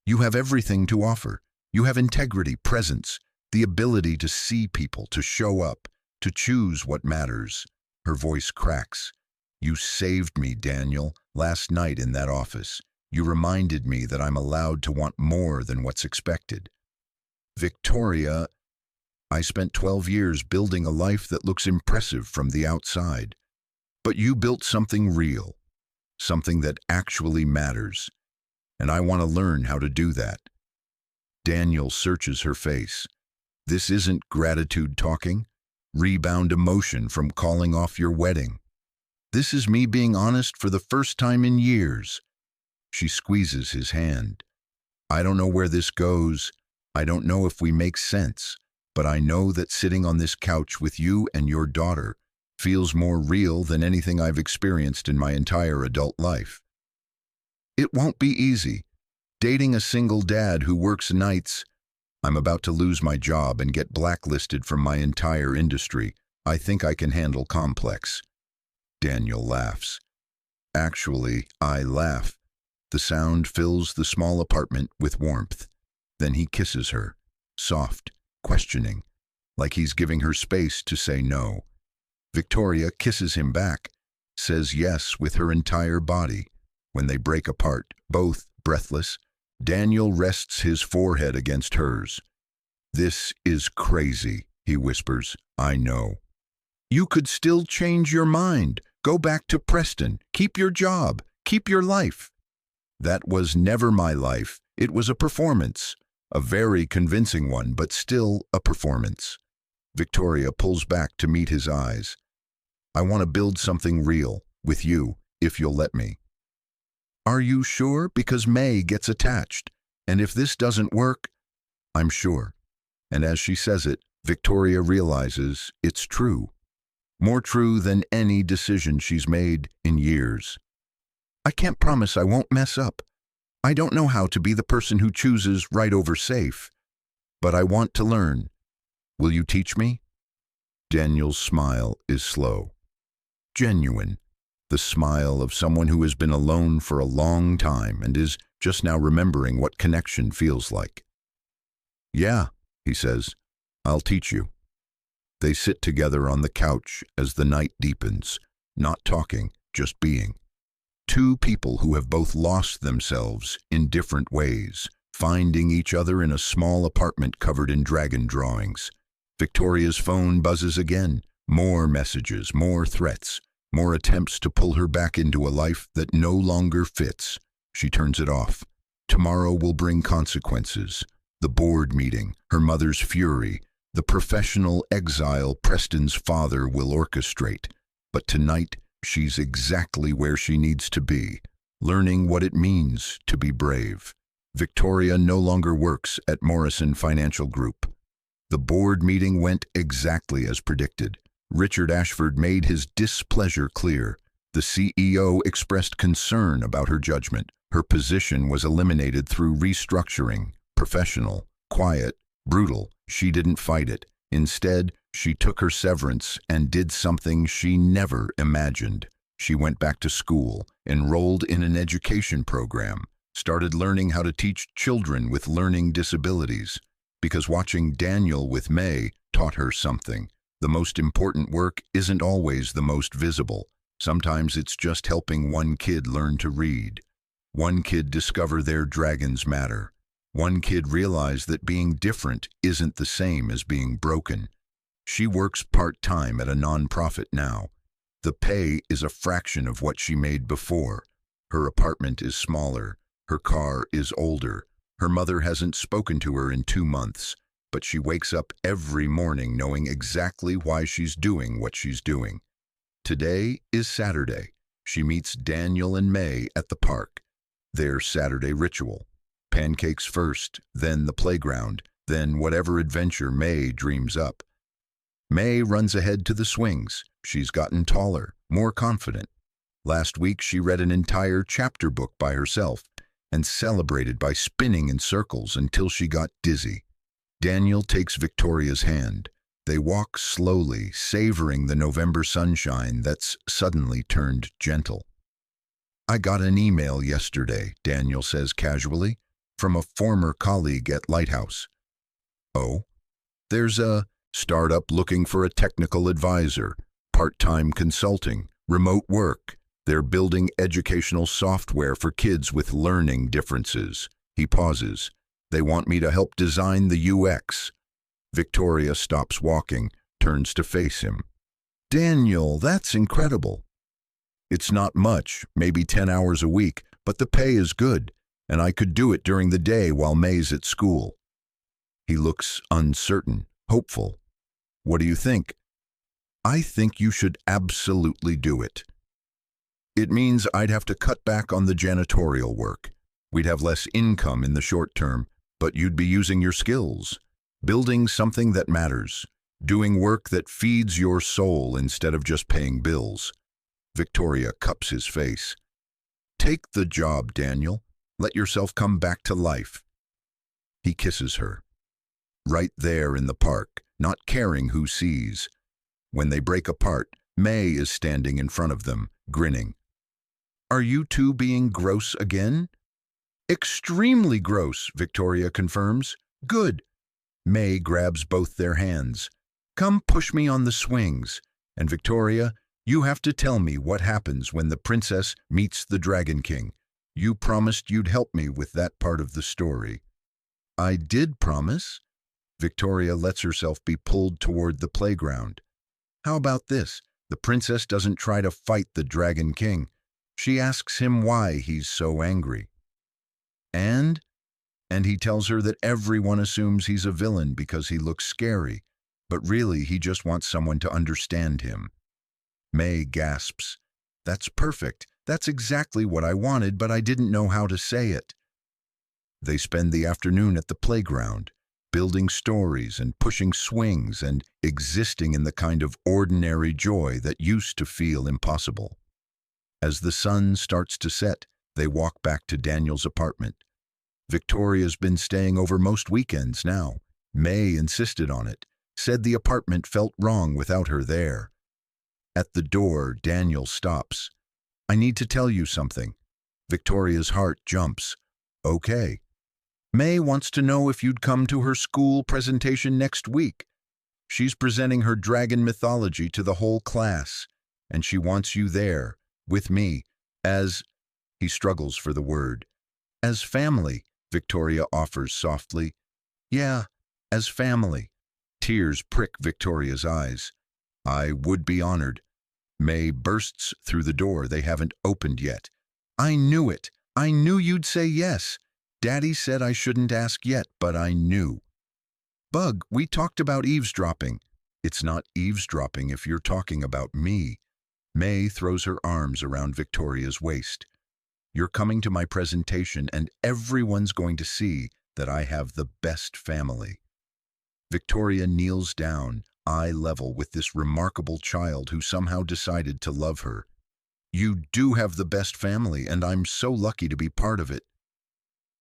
You have everything to offer. You have integrity, presence, the ability to see people, to show up, to choose what matters. Her voice cracks. You saved me, Daniel, last night in that office. You reminded me that I'm allowed to want more than what's expected. Victoria, I spent 12 years building a life that looks impressive from the outside. But you built something real, something that actually matters. And I want to learn how to do that. Daniel searches her face. This isn't gratitude talking, rebound emotion from calling off your wedding. This is me being honest for the first time in years. She squeezes his hand. I don't know where this goes. I don't know if we make sense, but I know that sitting on this couch with you and your daughter feels more real than anything I've experienced in my entire adult life. It won't be easy. Dating a single dad who works nights. I'm about to lose my job and get blacklisted from my entire industry. I think I can handle complex. Daniel laughs. Actually, I laugh. The sound fills the small apartment with warmth. Then he kisses her, soft, questioning, like he's giving her space to say no. Victoria kisses him back, says yes with her entire body. When they break apart, both breathless, Daniel rests his forehead against hers. This is crazy, he whispers. I know. You could still change your mind. Go back to Preston. Keep your job. Keep your life. That was never my life. It was a performance. A very convincing one, but still a performance. Victoria pulls back to meet his eyes. I want to build something real with you, if you'll let me. Are you sure? Because May gets attached. And if this doesn't work, I'm sure. And as she says it, Victoria realizes it's true. More true than any decision she's made in years. I can't promise I won't mess up. I don't know how to be the person who chooses right over safe. But I want to learn. Will you teach me? Daniel's smile is slow. Genuine. The smile of someone who has been alone for a long time and is just now remembering what connection feels like. Yeah, he says, I'll teach you. They sit together on the couch as the night deepens, not talking, just being. Two people who have both lost themselves in different ways, finding each other in a small apartment covered in dragon drawings. Victoria's phone buzzes again. More messages, more threats, more attempts to pull her back into a life that no longer fits. She turns it off. Tomorrow will bring consequences. The board meeting, her mother's fury, the professional exile Preston's father will orchestrate. But tonight, she's exactly where she needs to be, learning what it means to be brave. Victoria no longer works at Morrison Financial Group. The board meeting went exactly as predicted. Richard Ashford made his displeasure clear. The CEO expressed concern about her judgment. Her position was eliminated through restructuring. Professional, quiet, brutal. She didn't fight it. Instead, she took her severance and did something she never imagined. She went back to school, enrolled in an education program, started learning how to teach children with learning disabilities. Because watching Daniel with May taught her something. The most important work isn't always the most visible. Sometimes it's just helping one kid learn to read. One kid discover their dragons matter. One kid realize that being different isn't the same as being broken. She works part-time at a nonprofit now. The pay is a fraction of what she made before. Her apartment is smaller. Her car is older. Her mother hasn't spoken to her in 2 months, but she wakes up every morning knowing exactly why she's doing what she's doing. Today is Saturday. She meets Daniel and May at the park. Their Saturday ritual. Pancakes first, then the playground, then whatever adventure May dreams up. May runs ahead to the swings. She's gotten taller, more confident. Last week she read an entire chapter book by herself and celebrated by spinning in circles until she got dizzy. Daniel takes Victoria's hand. They walk slowly, savoring the November sunshine that's suddenly turned gentle. I got an email yesterday, Daniel says casually, from a former colleague at Lighthouse. Oh? There's a startup looking for a technical advisor, part-time consulting, remote work. They're building educational software for kids with learning differences. He pauses. They want me to help design the UX. Victoria stops walking, turns to face him. Daniel, that's incredible. It's not much, maybe 10 hours a week, but the pay is good, and I could do it during the day while May's at school. He looks uncertain, hopeful. What do you think? I think you should absolutely do it. It means I'd have to cut back on the janitorial work. We'd have less income in the short term, but you'd be using your skills, building something that matters, doing work that feeds your soul instead of just paying bills. Victoria cups his face. Take the job, Daniel. Let yourself come back to life. He kisses her. Right there in the park, not caring who sees. When they break apart, May is standing in front of them, grinning. Are you two being gross again? Extremely gross, Victoria confirms. Good. May grabs both their hands. Come push me on the swings. And Victoria, you have to tell me what happens when the princess meets the Dragon King. You promised you'd help me with that part of the story. I did promise. Victoria lets herself be pulled toward the playground. How about this? The princess doesn't try to fight the Dragon King. She asks him why he's so angry. And he tells her that everyone assumes he's a villain because he looks scary, but really he just wants someone to understand him. May gasps. That's perfect. That's exactly what I wanted, but I didn't know how to say it. They spend the afternoon at the playground, building stories and pushing swings and existing in the kind of ordinary joy that used to feel impossible. As the sun starts to set, they walk back to Daniel's apartment. Victoria's been staying over most weekends now. May insisted on it, said the apartment felt wrong without her there. At the door, Daniel stops. I need to tell you something. Victoria's heart jumps. Okay. May wants to know if you'd come to her school presentation next week. She's presenting her dragon mythology to the whole class, and she wants you there, with me, as, he struggles for the word, as family, Victoria offers softly. Yeah, as family. Tears prick Victoria's eyes. I would be honored. May bursts through the door they haven't opened yet. I knew it. I knew you'd say yes. Daddy said I shouldn't ask yet, but I knew. Bug, we talked about eavesdropping. It's not eavesdropping if you're talking about me. May throws her arms around Victoria's waist. You're coming to my presentation and everyone's going to see that I have the best family. Victoria kneels down, eye level with this remarkable child who somehow decided to love her. You do have the best family, and I'm so lucky to be part of it.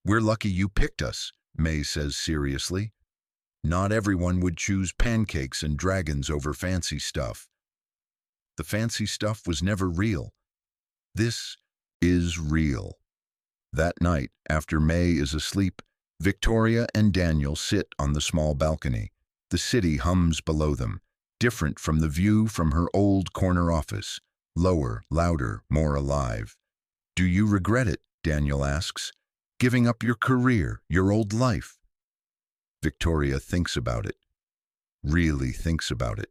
We're lucky you picked us, May says seriously. Not everyone would choose pancakes and dragons over fancy stuff. The fancy stuff was never real. This is real. That night, after May is asleep, Victoria and Daniel sit on the small balcony. The city hums below them, different from the view from her old corner office. Lower, louder, more alive. Do you regret it? Daniel asks. Giving up your career, your old life? Victoria thinks about it. Really thinks about it.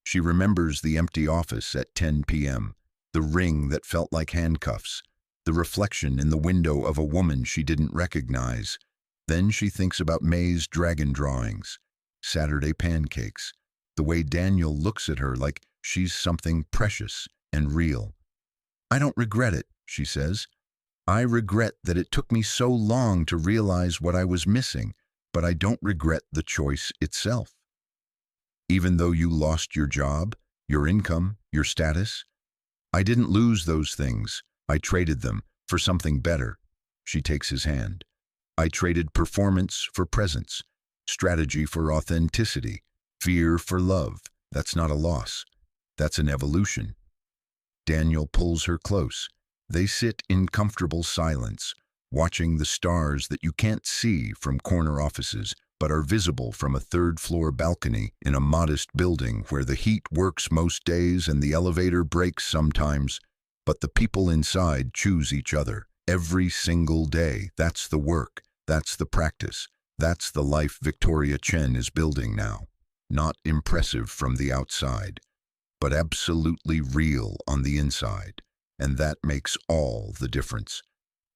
She remembers the empty office at 10 p.m., the ring that felt like handcuffs, the reflection in the window of a woman she didn't recognize. Then she thinks about May's dragon drawings, Saturday pancakes, the way Daniel looks at her like she's something precious and real. I don't regret it, she says. I regret that it took me so long to realize what I was missing, but I don't regret the choice itself. Even though you lost your job, your income, your status, I didn't lose those things. I traded them for something better. She takes his hand. I traded performance for presence, strategy for authenticity, fear for love. That's not a loss. That's an evolution. Daniel pulls her close. They sit in comfortable silence, watching the stars that you can't see from corner offices, but are visible from a third-floor balcony in a modest building where the heat works most days and the elevator breaks sometimes, but the people inside choose each other every single day. That's the work. That's the practice. That's the life Victoria Chen is building now. Not impressive from the outside, but absolutely real on the inside. And that makes all the difference.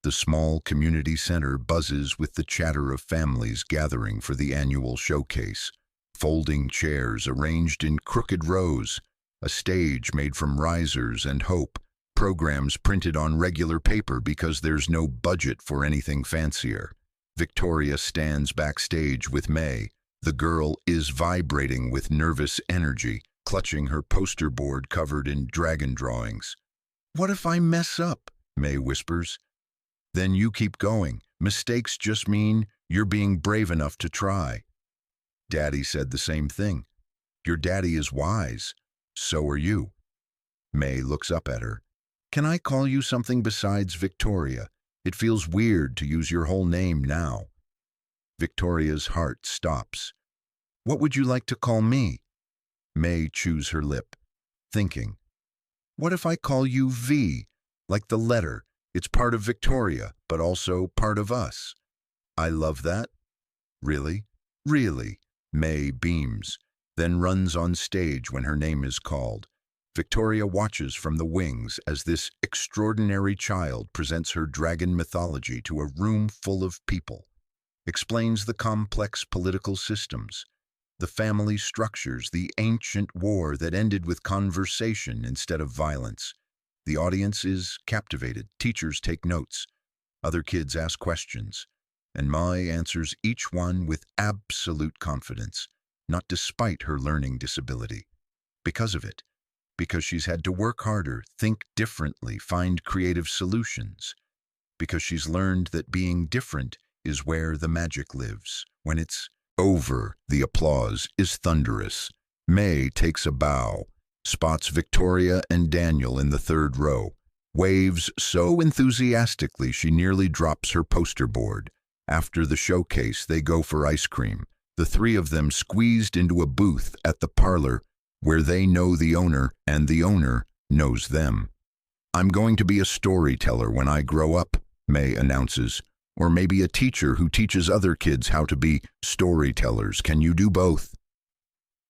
The small community center buzzes with the chatter of families gathering for the annual showcase. Folding chairs arranged in crooked rows, a stage made from risers and hope, programs printed on regular paper because there's no budget for anything fancier. Victoria stands backstage with May. The girl is vibrating with nervous energy, clutching her poster board covered in dragon drawings. "What if I mess up?" May whispers. "Then you keep going. Mistakes just mean you're being brave enough to try." Daddy said the same thing. Your daddy is wise. So are you. May looks up at her. "Can I call you something besides Victoria? It feels weird to use your whole name now." Victoria's heart stops. "What would you like to call me?" May chews her lip, thinking. "What if I call you V, like the letter? It's part of Victoria, but also part of us." "I love that." "Really?" "Really." May beams, then runs on stage when her name is called. Victoria watches from the wings as this extraordinary child presents her dragon mythology to a room full of people, explains the complex political systems, the family structures, the ancient war that ended with conversation instead of violence. The audience is captivated. Teachers take notes. Other kids ask questions. And Mai answers each one with absolute confidence, not despite her learning disability. Because of it. Because she's had to work harder, think differently, find creative solutions. Because she's learned that being different is where the magic lives. When it's over, the applause is thunderous. May takes a bow, spots Victoria and Daniel in the third row, waves so enthusiastically she nearly drops her poster board. After the showcase, they go for ice cream, the three of them squeezed into a booth at the parlor where they know the owner and the owner knows them. "I'm going to be a storyteller when I grow up," May announces. "Or maybe a teacher who teaches other kids how to be storytellers. Can you do both?"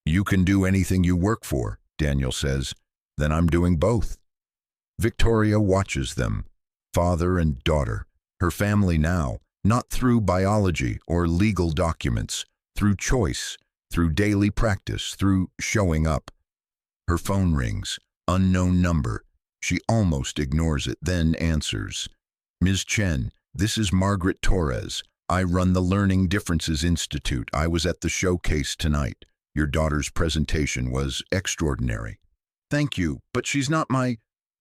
"You can do anything you work for," Daniel says. "Then I'm doing both." Victoria watches them, father and daughter, her family now, not through biology or legal documents, through choice, through daily practice, through showing up. Her phone rings, unknown number. She almost ignores it, then answers. "Ms. Chen, this is Margaret Torres. I run the Learning Differences Institute. I was at the showcase tonight. Your daughter's presentation was extraordinary." "Thank you, but she's not my—"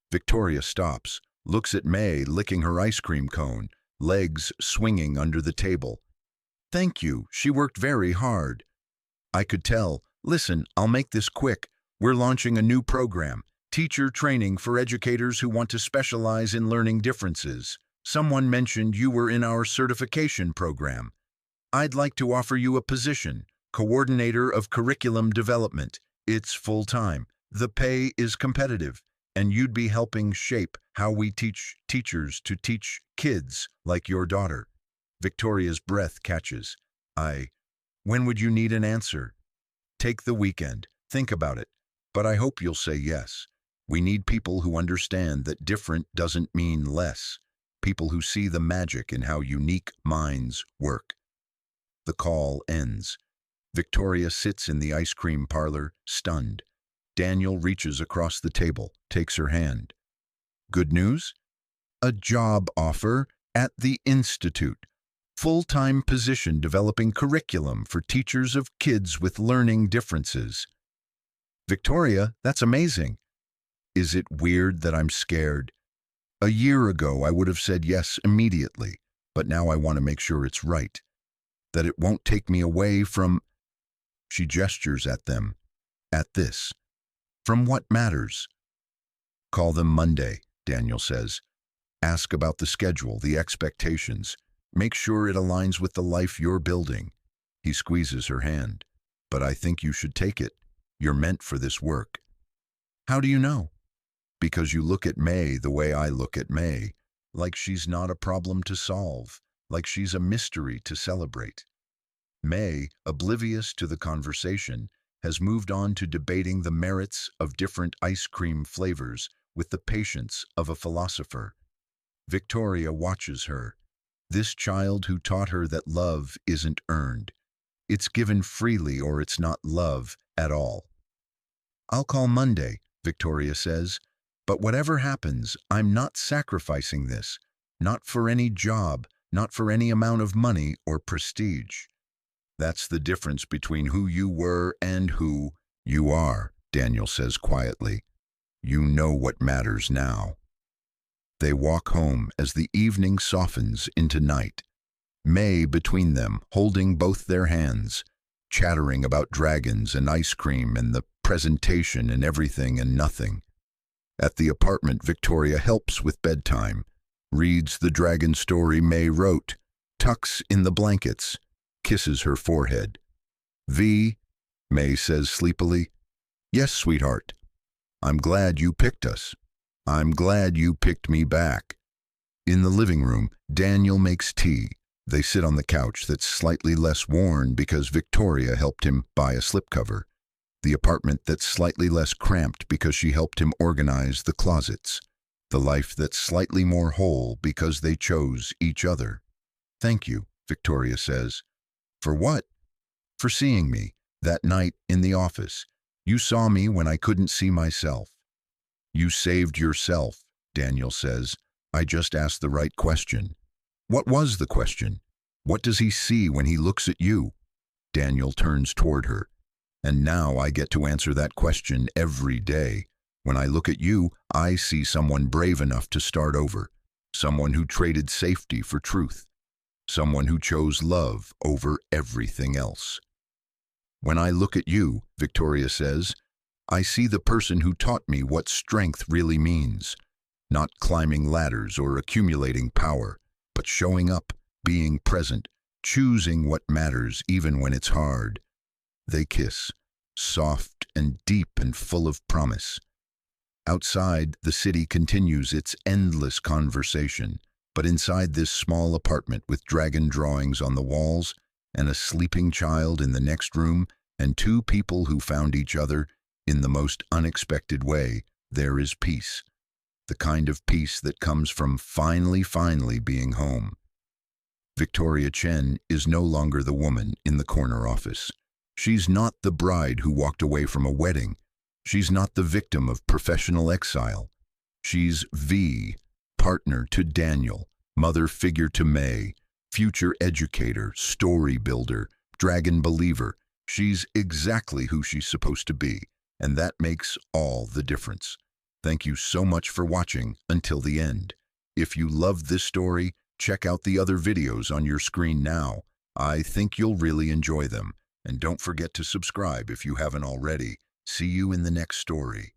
Victoria stops, looks at May licking her ice cream cone, legs swinging under the table. "Thank you, she worked very hard." "I could tell. Listen, I'll make this quick. We're launching a new program, teacher training for educators who want to specialize in learning differences. Someone mentioned you were in our certification program. I'd like to offer you a position, coordinator of curriculum development. It's full-time. The pay is competitive, and you'd be helping shape how we teach teachers to teach kids like your daughter." Victoria's breath catches. When would you need an answer?" "Take the weekend. Think about it. But I hope you'll say yes. We need people who understand that different doesn't mean less. People who see the magic in how unique minds work." The call ends. Victoria sits in the ice cream parlor, stunned. Daniel reaches across the table, takes her hand. "Good news? A job offer at the Institute. Full-time position developing curriculum for teachers of kids with learning differences." "Victoria, that's amazing." "Is it weird that I'm scared? A year ago, I would have said yes immediately, but now I want to make sure it's right. That it won't take me away from—" She gestures at them. "At this. From what matters?" "Call them Monday," Daniel says. "Ask about the schedule, the expectations. Make sure it aligns with the life you're building." He squeezes her hand. "But I think you should take it. You're meant for this work." "How do you know?" "Because you look at May the way I look at May, like she's not a problem to solve, like she's a mystery to celebrate." May, oblivious to the conversation, has moved on to debating the merits of different ice cream flavors with the patience of a philosopher. Victoria watches her. This child who taught her that love isn't earned. It's given freely or it's not love at all. "I'll call Monday," Victoria says. But whatever happens, I'm not sacrificing this. Not for any job, not for any amount of money or prestige. That's the difference between who you were and who you are, Daniel says quietly. You know what matters now. They walk home as the evening softens into night. May between them, holding both their hands, chattering about dragons and ice cream and the presentation and everything and nothing. At the apartment, Victoria helps with bedtime, reads the dragon story May wrote, tucks in the blankets, kisses her forehead. "V," May says sleepily. "Yes, sweetheart. I'm glad you picked us. I'm glad you picked me back." In the living room, Daniel makes tea. They sit on the couch that's slightly less worn because Victoria helped him buy a slipcover. The apartment that's slightly less cramped because she helped him organize the closets. The life that's slightly more whole because they chose each other. "Thank you," Victoria says. "For what?" "For seeing me that night in the office. You saw me when I couldn't see myself." "You saved yourself," Daniel says. "I just asked the right question." "What was the question? What does he see when he looks at you?" Daniel turns toward her. "And now I get to answer that question every day. When I look at you, I see someone brave enough to start over. Someone who traded safety for truth. Someone who chose love over everything else." "When I look at you," Victoria says, "I see the person who taught me what strength really means. Not climbing ladders or accumulating power, but showing up, being present, choosing what matters even when it's hard." They kiss, soft and deep and full of promise. Outside, the city continues its endless conversation, but inside this small apartment with dragon drawings on the walls and a sleeping child in the next room and two people who found each other in the most unexpected way, there is peace. The kind of peace that comes from finally being home. Victoria Chen is no longer the woman in the corner office. She's not the bride who walked away from a wedding. She's not the victim of professional exile. She's V, partner to Daniel, mother figure to May, future educator, story builder, dragon believer. She's exactly who she's supposed to be, and that makes all the difference. Thank you so much for watching until the end. If you loved this story, check out the other videos on your screen now. I think you'll really enjoy them. And don't forget to subscribe if you haven't already. See you in the next story.